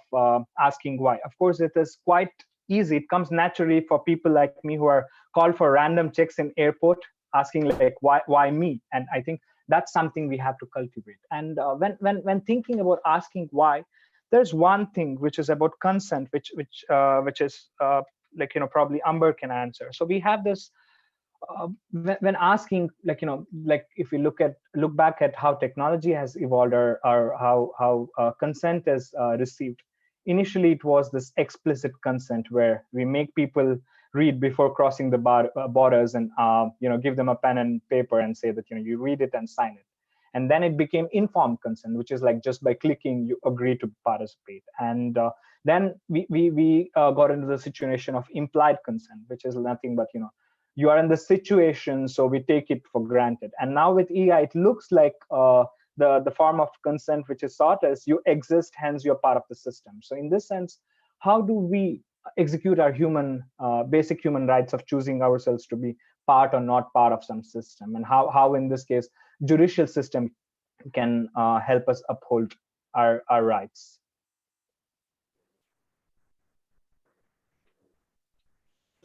asking why. Of course, it is quite easy. It comes naturally for people like me who are called for random checks in airport, asking like, why me? And I think that's something we have to cultivate. And when thinking about asking why, there's one thing which is about consent, which is probably Amber can answer. So we have this when asking, like if we look back at how technology has evolved, or how consent is received. Initially, it was this explicit consent where we make people read before crossing the borders, and give them a pen and paper and say that you read it and sign it. And then it became informed consent, which is like just by clicking you agree to participate. And then we got into the situation of implied consent, which is nothing but you are in the situation, so we take it for granted. And now with AI, it looks like the form of consent which is sought is you exist, hence you're part of the system. So in this sense, how do we execute our basic human rights of choosing ourselves to be part or not part of some system, and how in this case judicial system can help us uphold our rights?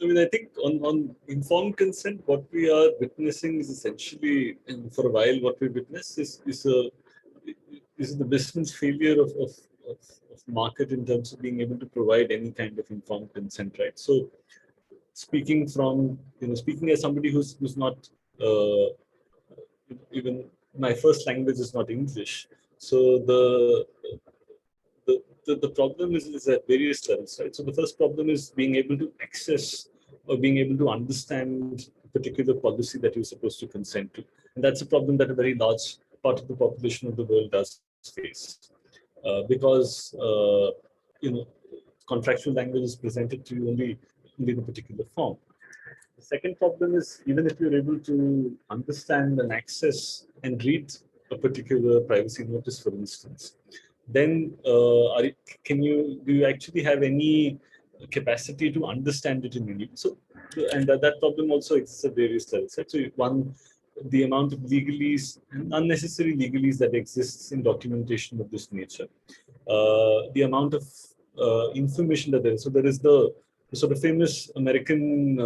I mean, I think on informed consent, what we are witnessing is essentially, and for a while, what we witness is the business failure of market in terms of being able to provide any kind of informed consent, right? So, speaking as somebody who's not even my first language is not English, so the problem is at various levels, right? So the first problem is being able to access or being able to understand a particular policy that you're supposed to consent to. And that's a problem that a very large part of the population of the world does face. Because contractual language is presented to you only in a particular form. The second problem is, even if you're able to understand and access and read a particular privacy notice, for instance, then do you actually have any capacity to understand it in any? So, and that problem also exists at various levels. Right? So one, the amount of legalese and unnecessary legalese that exists in documentation of this nature, the amount of information that there is. So there is the sort of famous American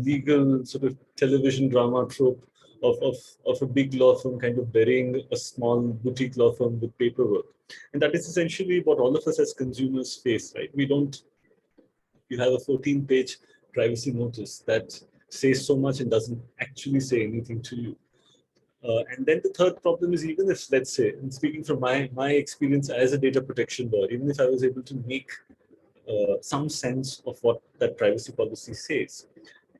legal sort of television drama trope of a big law firm kind of burying a small boutique law firm with paperwork. And that is essentially what all of us as consumers face, right? You have a 14-page privacy notice that says so much and doesn't actually say anything to you. And then the third problem is, even if, let's say, and speaking from my experience as a data protection lawyer, even if I was able to make some sense of what that privacy policy says,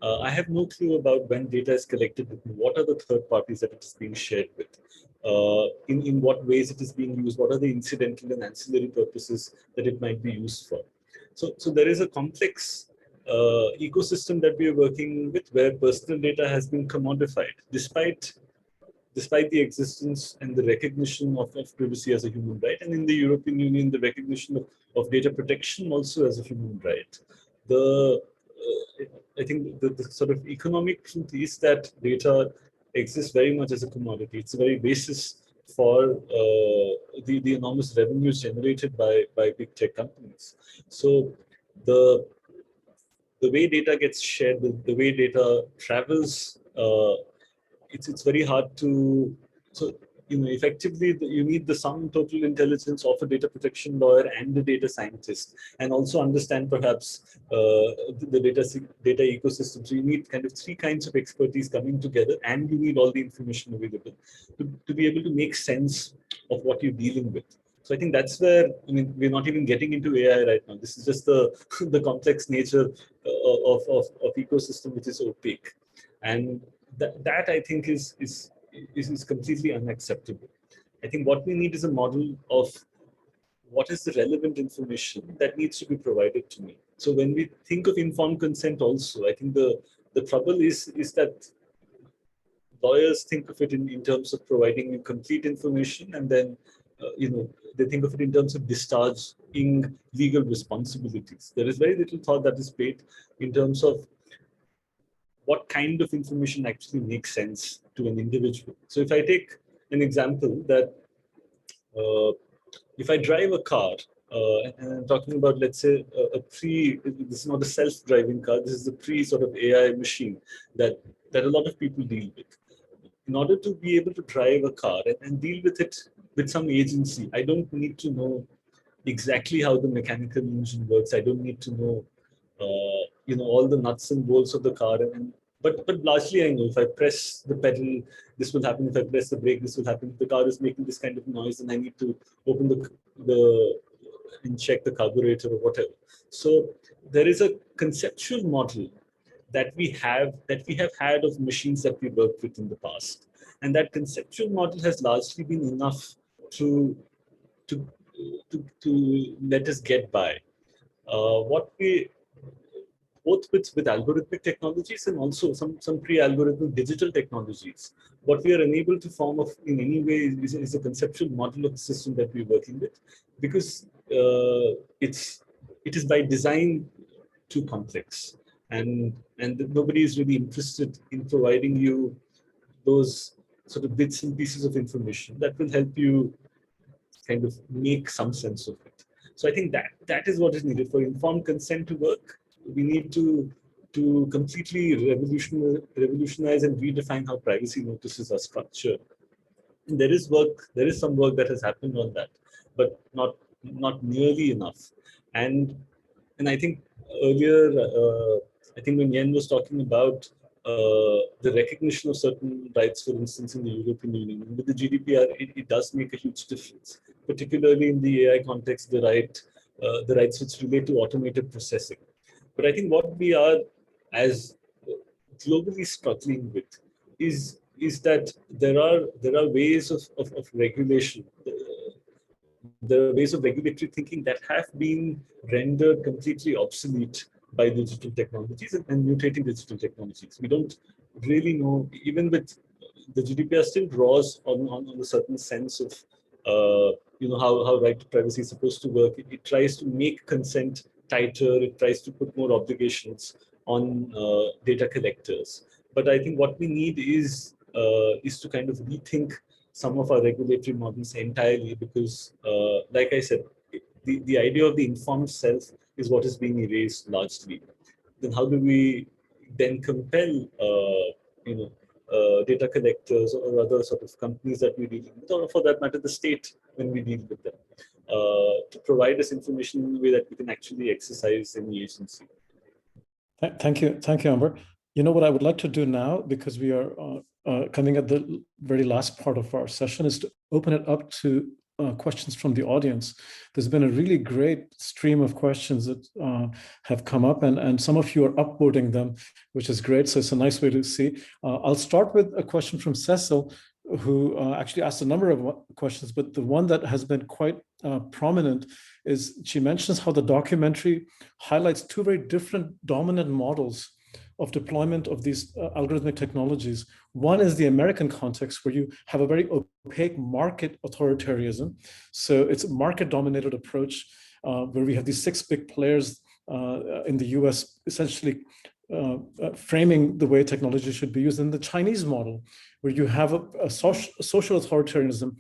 I have no clue about when data is collected, what are the third parties that it is being shared with, in what ways it is being used, what are the incidental and ancillary purposes that it might be used for. So there is a complex ecosystem that we are working with where personal data has been commodified, despite the existence and the recognition of privacy as a human right, and in the European Union, the recognition of data protection also as a human right. I think the sort of economic truth is that data exists very much as a commodity. It's the very basis for the enormous revenues generated by big tech companies. So the way data gets shared, the way data travels, it's very hard to, so effectively you need the sum total intelligence of a data protection lawyer and the data scientist, and also understand perhaps the data ecosystem. So you need kind of three kinds of expertise coming together, and you need all the information available to be able to make sense of what you're dealing with. So I think that's where, we're not even getting into AI right now. This is just the the complex nature of ecosystem, which is opaque, and that I think is completely unacceptable. I think what we need is a model of what is the relevant information that needs to be provided to me. So when we think of informed consent also, I think the trouble is that lawyers think of it in terms of providing you complete information, and then they think of it in terms of discharging legal responsibilities. There is very little thought that is paid in terms of what kind of information actually makes sense to an individual. So if I take an example that if I drive a car, and I'm talking about, let's say, this is not a self-driving car, this is a sort of AI machine that a lot of people deal with. In order to be able to drive a car and deal with it with some agency, I don't need to know exactly how the mechanical engine works. I don't need to know, all the nuts and bolts of the car. But largely I know if I press the pedal, this will happen. If I press the brake, this will happen. If the car is making this kind of noise, and I need to open and check the carburetor or whatever. So there is a conceptual model that we have had of machines that we worked with in the past, and that conceptual model has largely been enough to let us get by. What we both with algorithmic technologies and also some pre-algorithmic digital technologies, what we are unable to form of in any way is a conceptual model of the system that we're working with, because it is by design too complex. And nobody is really interested in providing you those sort of bits and pieces of information that will help you kind of make some sense of it. So I think that is what is needed for informed consent to work. We need to completely revolutionize and redefine how privacy notices are structured. And there is some work that has happened on that, but not nearly enough. And I think earlier, I think when Yen was talking about the recognition of certain rights, for instance, in the European Union, with the GDPR, it does make a huge difference, particularly in the AI context, the rights which relate to automated processing. But I think what we are as globally struggling with is that there are ways of regulation. There are ways of regulatory thinking that have been rendered completely obsolete by digital technologies and mutating digital technologies. We don't really know, even with the GDPR still draws on a certain sense of how right to privacy is supposed to work. It tries to make consent tighter. It tries to put more obligations on data collectors. But I think what we need is to kind of rethink some of our regulatory models entirely, because, like I said, the idea of the informed self is what is being erased largely. Then how do we then compel, data collectors or other sort of companies that we deal with, or for that matter, the state when we deal with them, to provide us information in a way that we can actually exercise any agency. Thank you, Amber. You know what I would like to do now, because we are coming at the very last part of our session, is to open it up to questions from the audience. There's been a really great stream of questions that have come up, and some of you are upvoting them, which is great. So it's a nice way to see. I'll start with a question from Cecil, who actually asked a number of questions, but the one that has been quite prominent is she mentions how the documentary highlights two very different dominant models of deployment of these algorithmic technologies. One is the American context, where you have a very opaque market authoritarianism. So it's a market-dominated approach where we have these 6 big players in the US essentially framing the way technology should be used in the Chinese model, where you have a social authoritarianism,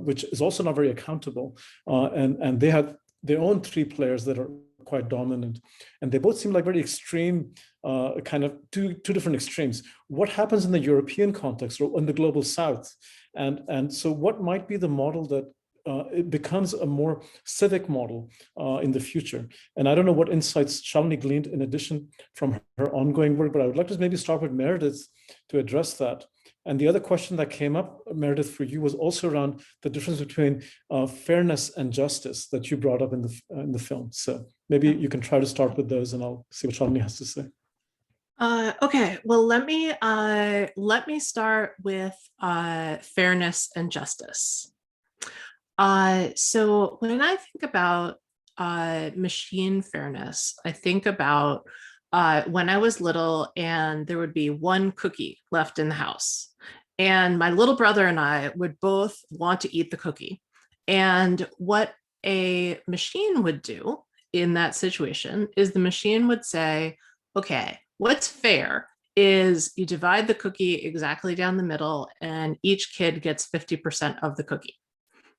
which is also not very accountable. And they have their own three players that are quite dominant. And they both seem like very extreme, kind of two different extremes. What happens in the European context or in the global South? And so what might be the model that it becomes a more civic model in the future? And I don't know what insights Shalini gleaned in addition from her ongoing work, but I would like to maybe start with Meredith to address that. And the other question that came up, Meredith, for you was also around the difference between fairness and justice that you brought up in the film. So maybe you can try to start with those, and I'll see what Shalini has to say. Okay, well, let me start with fairness and justice. So when I think about machine fairness, I think about when I was little and there would be one cookie left in the house. And my little brother and I would both want to eat the cookie. And what a machine would do in that situation is the machine would say, okay, what's fair is you divide the cookie exactly down the middle and each kid gets 50% of the cookie,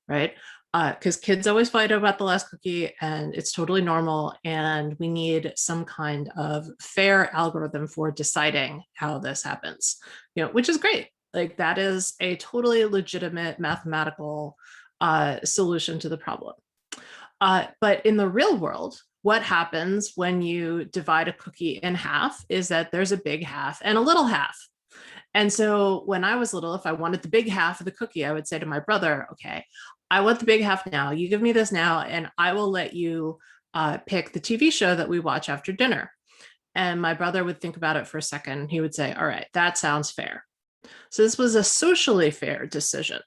right? Because kids always fight about the last cookie and it's totally normal. And we need some kind of fair algorithm for deciding how this happens, which is great. Like that is a totally legitimate mathematical solution to the problem. But in the real world, what happens when you divide a cookie in half is that there's a big half and a little half. And so when I was little, if I wanted the big half of the cookie, I would say to my brother, okay, I want the big half now. You give me this now, and I will let you pick the TV show that we watch after dinner. And my brother would think about it for a second. He would say, all right, that sounds fair. So this was a socially fair decision.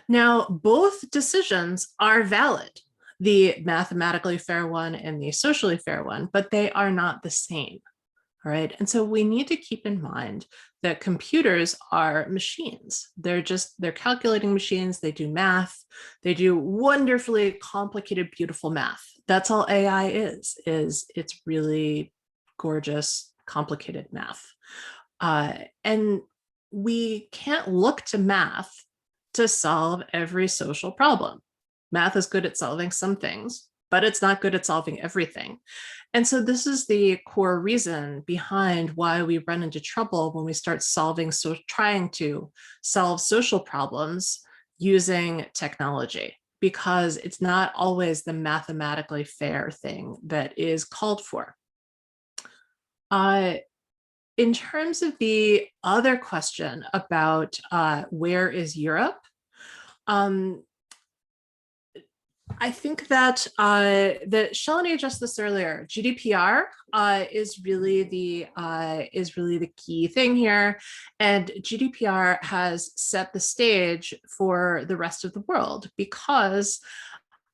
Now, both decisions are valid, the mathematically fair one and the socially fair one, but they are not the same. All right. And so we need to keep in mind that computers are machines. They're calculating machines. They do math. They do wonderfully complicated, beautiful math. That's all AI is it's really gorgeous, complicated math. And we can't look to math to solve every social problem. Math is good at solving some things, but it's not good at solving everything. And so this is the core reason behind why we run into trouble when we start trying to solve social problems using technology, because it's not always the mathematically fair thing that is called for. In terms of the other question about where is Europe, I think that Shalini addressed this earlier. GDPR is really the key thing here, and GDPR has set the stage for the rest of the world because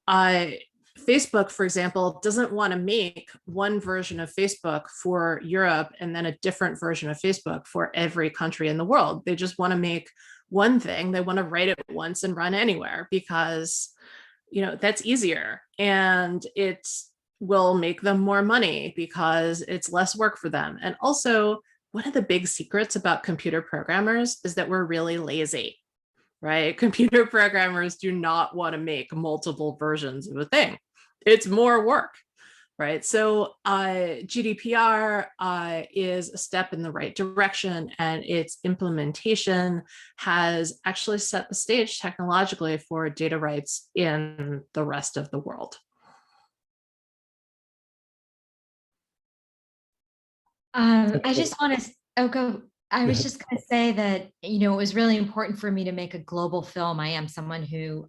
Facebook, for example, doesn't want to make one version of Facebook for Europe and then a different version of Facebook for every country in the world. They just want to make one thing. They want to write it once and run anywhere because that's easier, and it will make them more money because it's less work for them. And also, one of the big secrets about computer programmers is that we're really lazy, right? Computer programmers do not want to make multiple versions of a thing. It's more work, right? So GDPR is a step in the right direction, and its implementation has actually set the stage technologically for data rights in the rest of the world. I just want to, I was just going to say that, it was really important for me to make a global film. I am someone who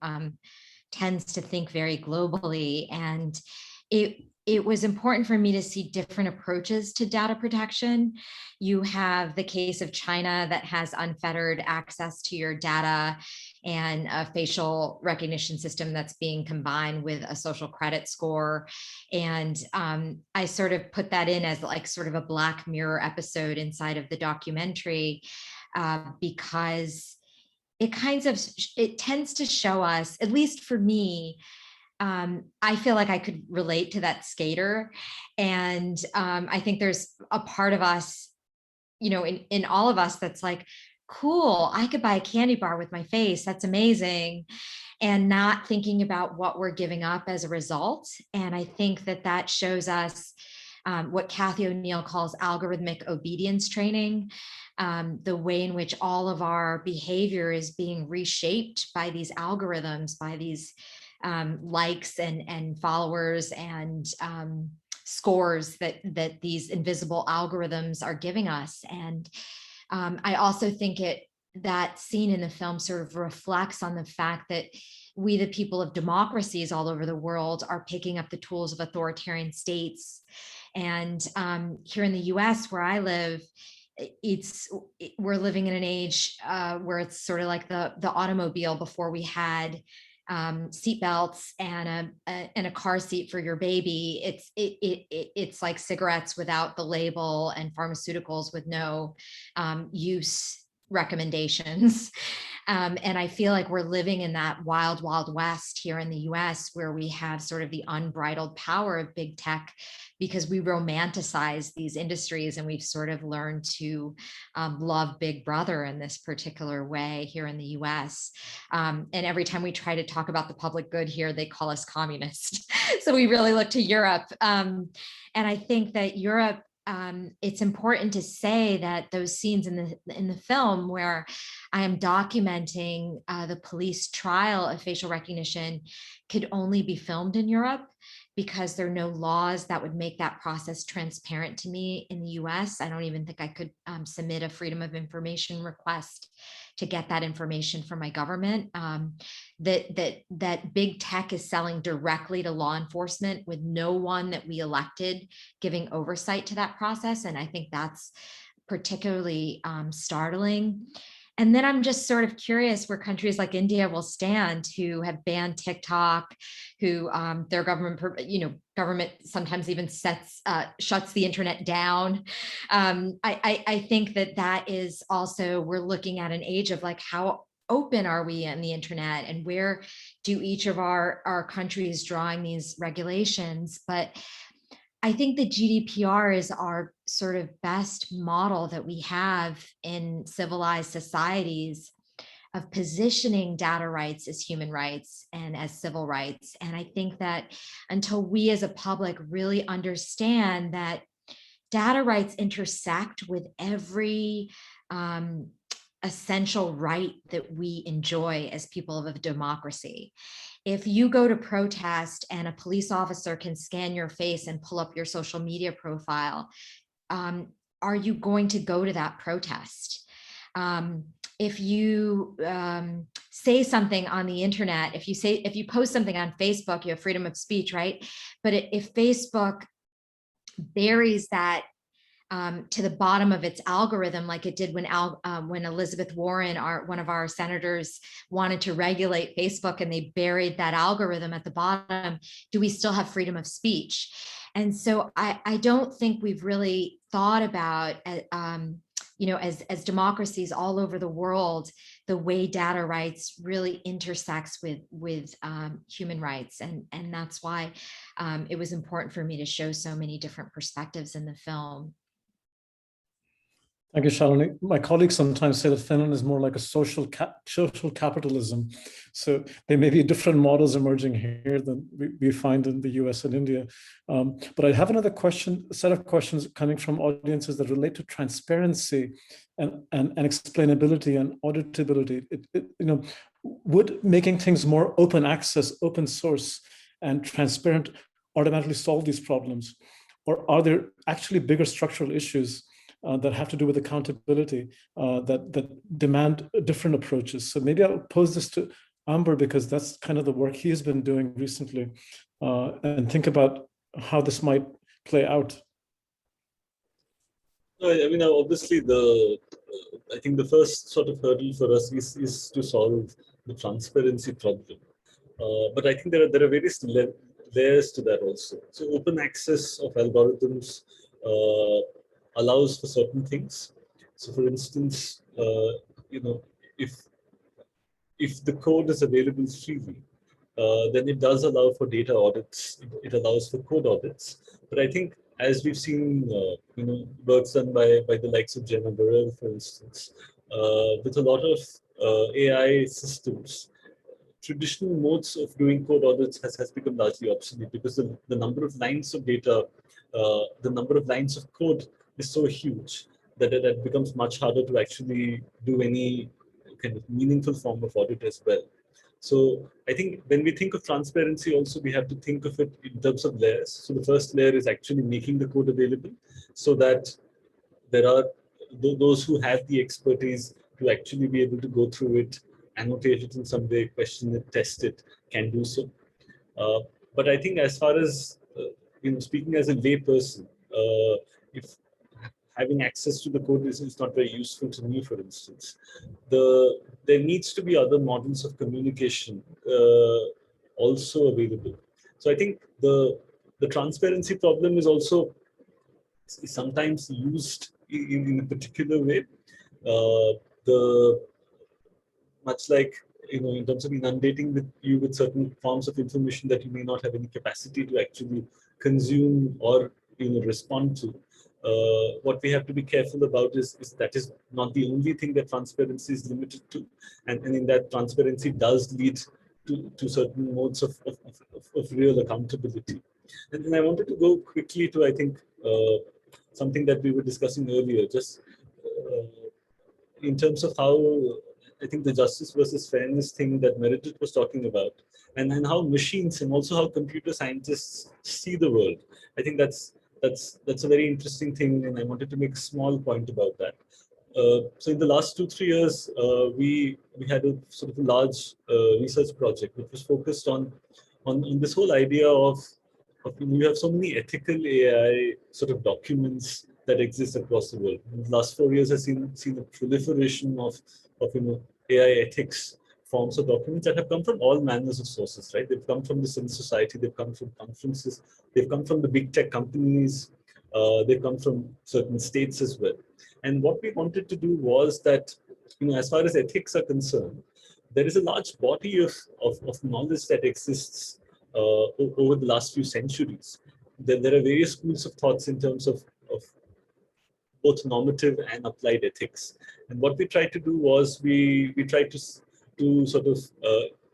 tends to think very globally, and it was important for me to see different approaches to data protection. You have the case of China that has unfettered access to your data and a facial recognition system that's being combined with a social credit score. And I sort of put that in as like sort of a Black Mirror episode inside of the documentary because it tends to show us, at least for me, I feel like I could relate to that skater. And I think there's a part of us, in all of us that's like, cool, I could buy a candy bar with my face. That's amazing. And not thinking about what we're giving up as a result. And I think that shows us what Kathy O'Neill calls algorithmic obedience training, the way in which all of our behavior is being reshaped by these algorithms, by these likes and followers and scores that these invisible algorithms are giving us. And I also think that scene in the film sort of reflects on the fact that we, the people of democracies all over the world, are picking up the tools of authoritarian states. And here in the US, where I live, we're living in an age where it's sort of like the automobile before we had seatbelts and a car seat for your baby. It's like cigarettes without the label and pharmaceuticals with no use recommendations. And I feel like we're living in that wild, wild west here in the US, where we have sort of the unbridled power of big tech, because we romanticize these industries and we've sort of learned to love Big Brother in this particular way here in the US. And every time we try to talk about the public good here, they call us communist. So we really look to Europe. And I think that Europe, it's important to say that those scenes in the film where I am documenting the police trial of facial recognition could only be filmed in Europe, because there are no laws that would make that process transparent to me in the US. I don't even think I could submit a Freedom of Information request to get that information from my government. That big tech is selling directly to law enforcement with no one that we elected giving oversight to that process. And I think that's particularly startling. And then I'm just sort of curious where countries like India will stand, who have banned TikTok, who their government sometimes even shuts the internet down. I think that is also, we're looking at an age of like, how open are we on the internet, and where do each of our countries drawing these regulations? But I think the GDPR is our sort of best model that we have in civilized societies of positioning data rights as human rights and as civil rights. And I think that until we as a public really understand that data rights intersect with every essential right that we enjoy as people of a democracy. If you go to protest and a police officer can scan your face and pull up your social media profile, are you going to go to that protest? If you say something on the internet, if you post something on Facebook, you have freedom of speech, right? But if Facebook buries that to the bottom of its algorithm, like it did when Elizabeth Warren, one of our senators, wanted to regulate Facebook, and they buried that algorithm at the bottom, do we still have freedom of speech? And so I don't think we've really thought about, as democracies all over the world, the way data rights really intersects with human rights. And that's why it was important for me to show so many different perspectives in the film. Thank you, Shalini. My colleagues sometimes say that Finland is more like a social capitalism. So there may be different models emerging here than we find in the US and India. But I have another set of questions coming from audiences that relate to transparency and explainability and auditability. Would making things more open access, open source, and transparent automatically solve these problems? Or are there actually bigger structural issues that have to do with accountability that demand different approaches? So maybe I'll pose this to Amber, because that's kind of the work he's been doing recently, and think about how this might play out. I mean, obviously, I think the first sort of hurdle for us is to solve the transparency problem. But I think there are various layers to that also. So open access of algorithms allows for certain things. So, for instance, if the code is available freely, then it does allow for data audits. It allows for code audits. But I think, as we've seen, works done by the likes of Jenni, for instance, with a lot of AI systems, traditional modes of doing code audits has become largely obsolete because the number of lines of data, the number of lines of code is so huge that it becomes much harder to actually do any kind of meaningful form of audit as well. So I think when we think of transparency also, we have to think of it in terms of layers. So the first layer is actually making the code available so that there are those who have the expertise to actually be able to go through it, annotate it in some way, question it, test it, can do so. But I think as far as, speaking as a lay person, if having access to the code is not very useful to me, for instance, there needs to be other models of communication also available. So I think the transparency problem is also sometimes used in a particular way. Much like, in terms of inundating you with certain forms of information that you may not have any capacity to actually consume or respond to. What we have to be careful about is that is not the only thing that transparency is limited to, and in that transparency does lead to certain modes of real accountability. And I wanted to go quickly to, I think, something that we were discussing earlier, just in terms of how I think the justice versus fairness thing that Meredith was talking about, and how machines and also how computer scientists see the world. I think that's a very interesting thing, and I wanted to make a small point about that. So in the last 2-3 years, we had a sort of a large research project which was focused on this whole idea of you have so many ethical AI sort of documents that exist across the world. In the last 4 years, I've seen a proliferation of AI ethics forms of documents that have come from all manners of sources, right? They've come from the civil society, they've come from conferences, they've come from the big tech companies, they've come from certain states as well. And what we wanted to do was that, as far as ethics are concerned, there is a large body of knowledge that exists over the last few centuries. There are various schools of thoughts in terms of both normative and applied ethics. And what we tried to do was we tried to sort of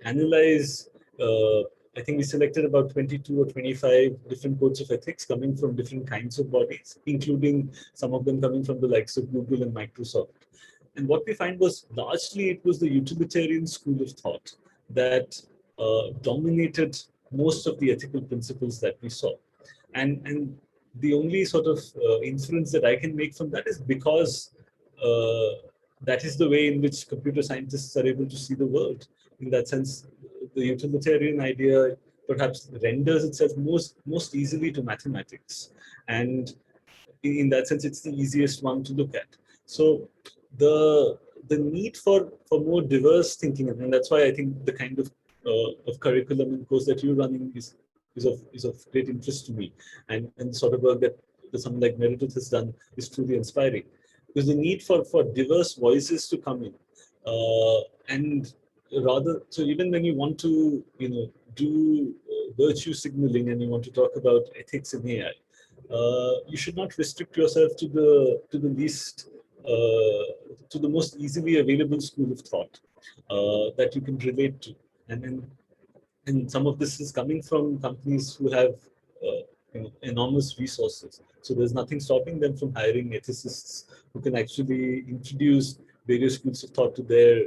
analyze, I think we selected about 22 or 25 different codes of ethics coming from different kinds of bodies, including some of them coming from the likes of Google and Microsoft. And what we find was largely it was the utilitarian school of thought that dominated most of the ethical principles that we saw. And the only sort of inference that I can make from that is because that is the way in which computer scientists are able to see the world. In that sense, the utilitarian idea perhaps renders itself most easily to mathematics. And in that sense, it's the easiest one to look at. So the need for more diverse thinking, and that's why I think the kind of curriculum and course that you're running is of great interest to me, and sort of work that someone like Meredith has done is truly inspiring, because the need for diverse voices to come in, and rather, so even when you want to do virtue signaling and you want to talk about ethics in AI, you should not restrict yourself to the least to the most easily available school of thought that you can relate to, and some of this is coming from companies who have enormous resources. So there's nothing stopping them from hiring ethicists who can actually introduce various schools of thought to their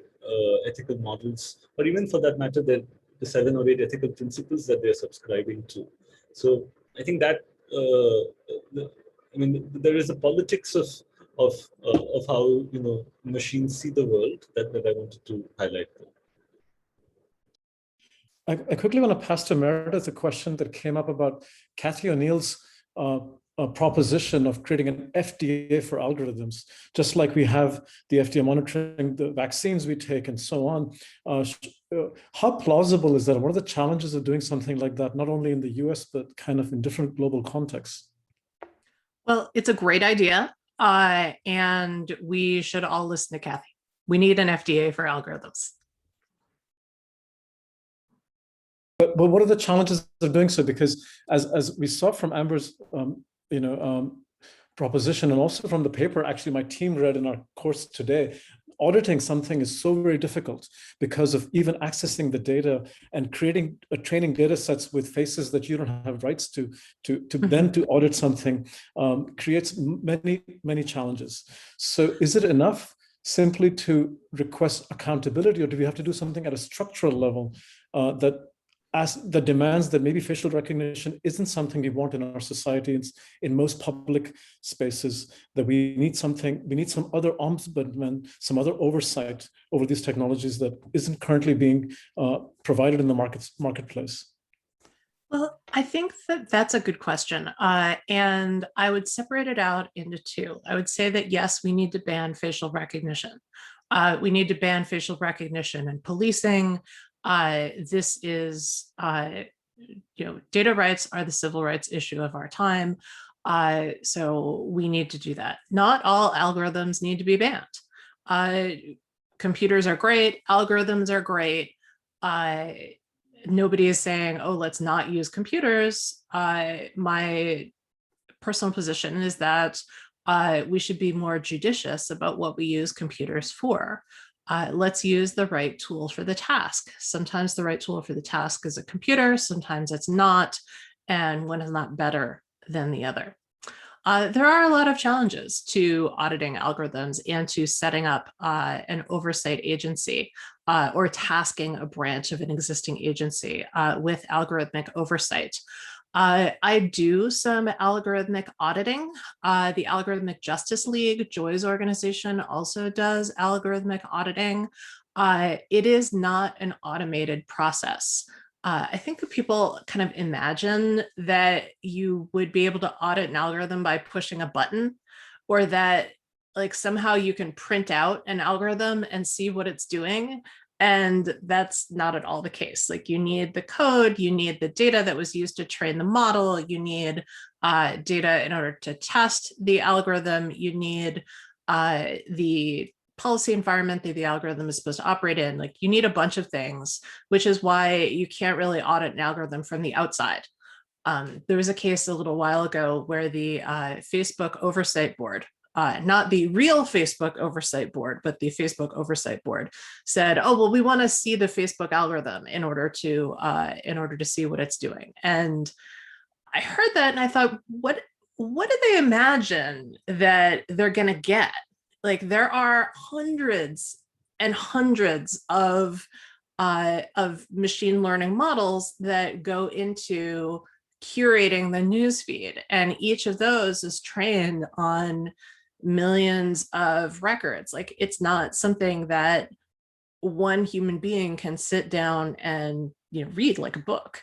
ethical models, or even for that matter, the 7 or 8 ethical principles that they're subscribing to. So I think that there is a politics of how machines see the world that I wanted to highlight. I quickly want to pass to Meredith a question that came up about Cathy O'Neill's proposition of creating an FDA for algorithms, just like we have the FDA monitoring the vaccines we take and so on. How plausible is that? What are the challenges of doing something like that, not only in the US, but kind of in different global contexts? Well, it's a great idea, and we should all listen to Cathy. We need an FDA for algorithms. But what are the challenges of doing so? Because as we saw from Amber's proposition, and also from the paper actually my team read in our course today, auditing something is so very difficult because of even accessing the data and creating training data sets with faces that you don't have rights to then to audit something creates many challenges. So is it enough simply to request accountability, or do we have to do something at a structural level that demands that maybe facial recognition isn't something we want in our society, in most public spaces, that we need some other ombudsman, some other oversight over these technologies that isn't currently being provided in the marketplace? Well, I think that that's a good question. And I would separate it out into two. I would say that, yes, we need to ban facial recognition. We need to ban facial recognition in policing. This is, data rights are the civil rights issue of our time. So we need to do that. Not all algorithms need to be banned. Computers are great, algorithms are great. Nobody is saying, oh, let's not use computers. My personal position is that we should be more judicious about what we use computers for. Let's use the right tool for the task. Sometimes the right tool for the task is a computer, sometimes it's not, and one is not better than the other. There are a lot of challenges to auditing algorithms and to setting up an oversight agency or tasking a branch of an existing agency with algorithmic oversight. I do some algorithmic auditing. The Algorithmic Justice League, Joy's organization, also does algorithmic auditing. It is not an automated process. I think that people kind of imagine that you would be able to audit an algorithm by pushing a button, or that like somehow you can print out an algorithm and see what it's doing. And that's not at all the case. Like, you need the code, you need the data that was used to train the model, you need data in order to test the algorithm, you need the policy environment that the algorithm is supposed to operate in. Like, you need a bunch of things, which is why you can't really audit an algorithm from the outside. There was a case a little while ago where the Facebook Oversight Board, not the real Facebook Oversight Board, but the Facebook Oversight Board, said, oh, well, we want to see the Facebook algorithm in order to see what it's doing. And I heard that and I thought, what do they imagine that they're going to get? Like, there are hundreds and hundreds of machine learning models that go into curating the newsfeed, and each of those is trained on millions of records. Like, it's not something that one human being can sit down and read like a book.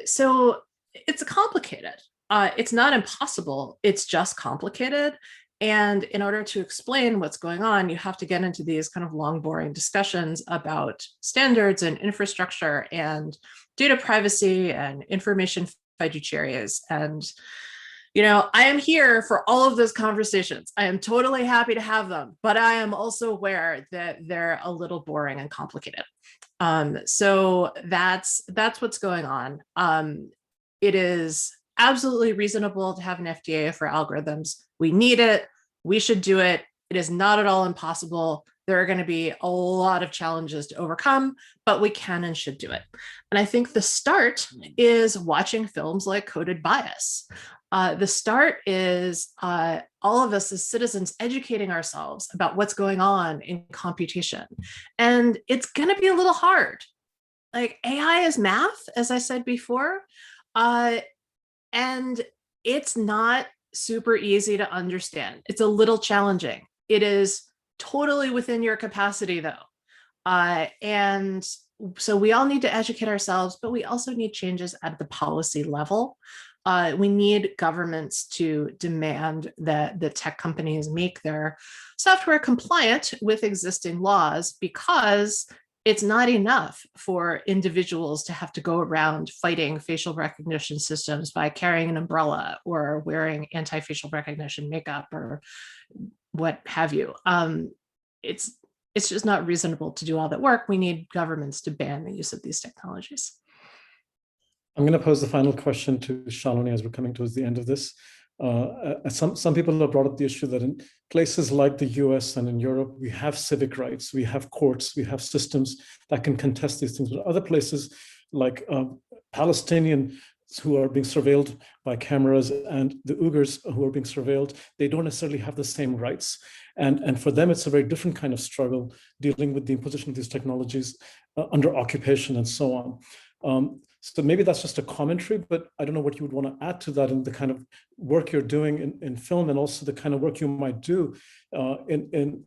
So it's complicated. It's not impossible. It's just complicated. And in order to explain what's going on, you have to get into these kind of long, boring discussions about standards and infrastructure and data privacy and information fiduciaries. And, I am here for all of those conversations. I am totally happy to have them, but I am also aware that they're a little boring and complicated. So that's what's going on. It is absolutely reasonable to have an FDA for algorithms. We need it. We should do it. It is not at all impossible. There are going to be a lot of challenges to overcome, but we can and should do it. And I think the start is watching films like Coded Bias. The start is all of us as citizens educating ourselves about what's going on in computation. And it's going to be a little hard. Like, AI is math, as I said before. And it's not super easy to understand. It's a little challenging. It is totally within your capacity, though. And so we all need to educate ourselves, but we also need changes at the policy level. We need governments to demand that the tech companies make their software compliant with existing laws, because it's not enough for individuals to have to go around fighting facial recognition systems by carrying an umbrella or wearing anti-facial recognition makeup or what have you. It's just not reasonable to do all that work. We need governments to ban the use of these technologies. I'm going to pose the final question to Shalini as we're coming towards the end of this. Some people have brought up the issue that in places like the US and in Europe, we have civic rights, we have courts, we have systems that can contest these things. But other places like Palestinians who are being surveilled by cameras and the Uyghurs who are being surveilled, they don't necessarily have the same rights. And for them, it's a very different kind of struggle dealing with the imposition of these technologies under occupation and so on. So maybe that's just a commentary, but I don't know what you would want to add to that and the kind of work you're doing in film, and also the kind of work you might do in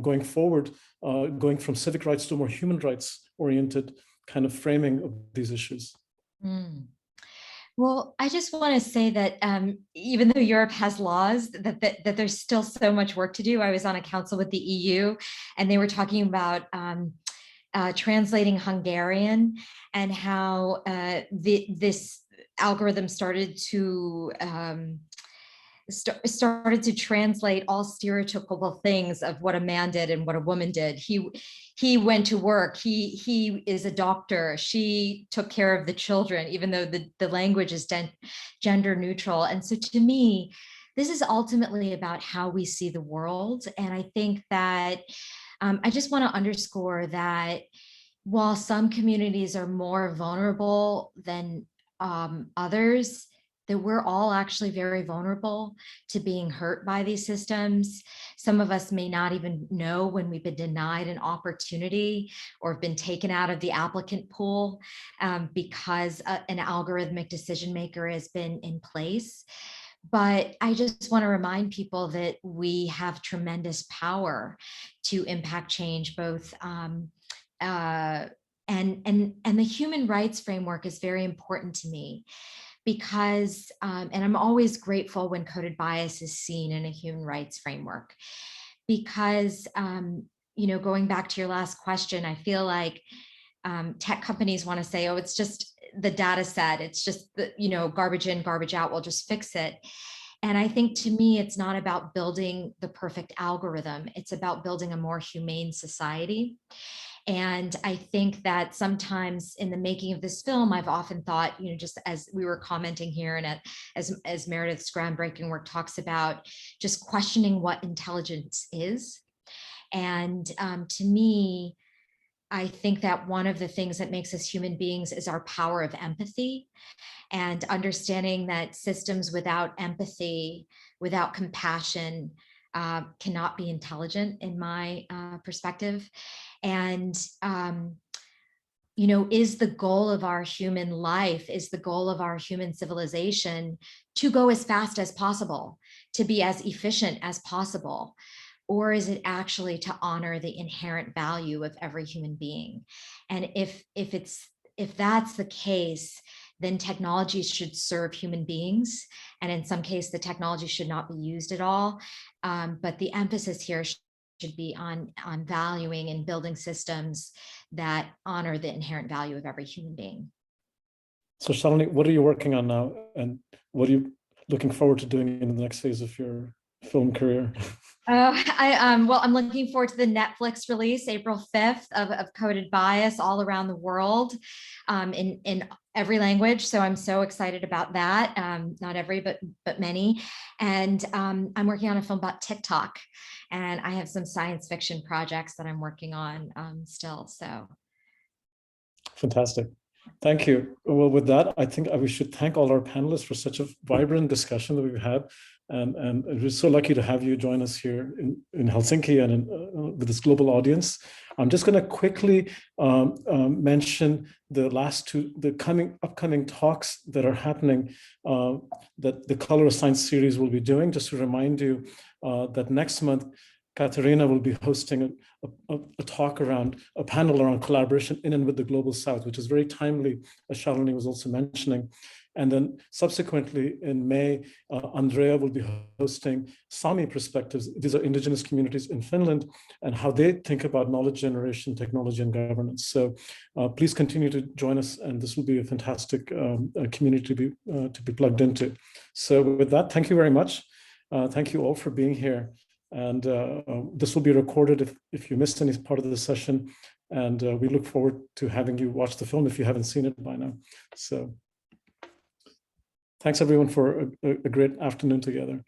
going forward, going from civic rights to more human rights oriented kind of framing of these issues. Well, I just want to say that even though Europe has laws, that there's still so much work to do. I was on a council with the EU, and they were talking about translating Hungarian and how this algorithm started to translate all stereotypical things of what a man did and what a woman did. He went to work. He is a doctor. She took care of the children, even though the language is gender neutral. And so to me, this is ultimately about how we see the world. And I think that I just want to underscore that while some communities are more vulnerable than others, that we're all actually very vulnerable to being hurt by these systems. Some of us may not even know when we've been denied an opportunity or have been taken out of the applicant pool because an algorithmic decision maker has been in place. But I just want to remind people that we have tremendous power to impact change, both and the human rights framework is very important to me. Because, and I'm always grateful when coded bias is seen in a human rights framework, because, going back to your last question, I feel like tech companies want to say, oh, it's just the data set, it's just the, garbage in, garbage out, we'll just fix it. And I think to me, it's not about building the perfect algorithm, it's about building a more humane society. And I think that sometimes in the making of this film, I've often thought, just as we were commenting here and as Meredith's groundbreaking work talks about, just questioning what intelligence is. And to me, I think that one of the things that makes us human beings is our power of empathy, and understanding that systems without empathy, without compassion, cannot be intelligent in my perspective. And, is the goal of our human life, is the goal of our human civilization to go as fast as possible, to be as efficient as possible? Or is it actually to honor the inherent value of every human being? And if that's the case, then technology should serve human beings. And in some case, the technology should not be used at all. But the emphasis here should be on valuing and building systems that honor the inherent value of every human being. So Shalini, what are you working on now? And what are you looking forward to doing in the next phase of your film career? Well, I'm looking forward to the Netflix release, April 5th, of Coded Bias all around the world in every language. So I'm so excited about that. Not every, but many. And I'm working on a film about TikTok. And I have some science fiction projects that I'm working on still. So. Fantastic. Thank you. Well, with that, I think we should thank all our panelists for such a vibrant discussion that we've had. And we're so lucky to have you join us here in Helsinki and with this global audience. I'm just going to quickly mention the last two, upcoming talks that are happening that the Color of Science series will be doing. Just to remind you that next month, Katarina will be hosting a talk around a panel around collaboration in and with the Global South, which is very timely, as Shalini was also mentioning. And then subsequently in May, Andrea will be hosting Sami Perspectives. These are indigenous communities in Finland and how they think about knowledge generation, technology, and governance. So please continue to join us, and this will be a fantastic community to be plugged into. So with that, thank you very much. Thank you all for being here. And this will be recorded if you missed any part of the session. And we look forward to having you watch the film if you haven't seen it by now. So Thanks everyone for a great afternoon together.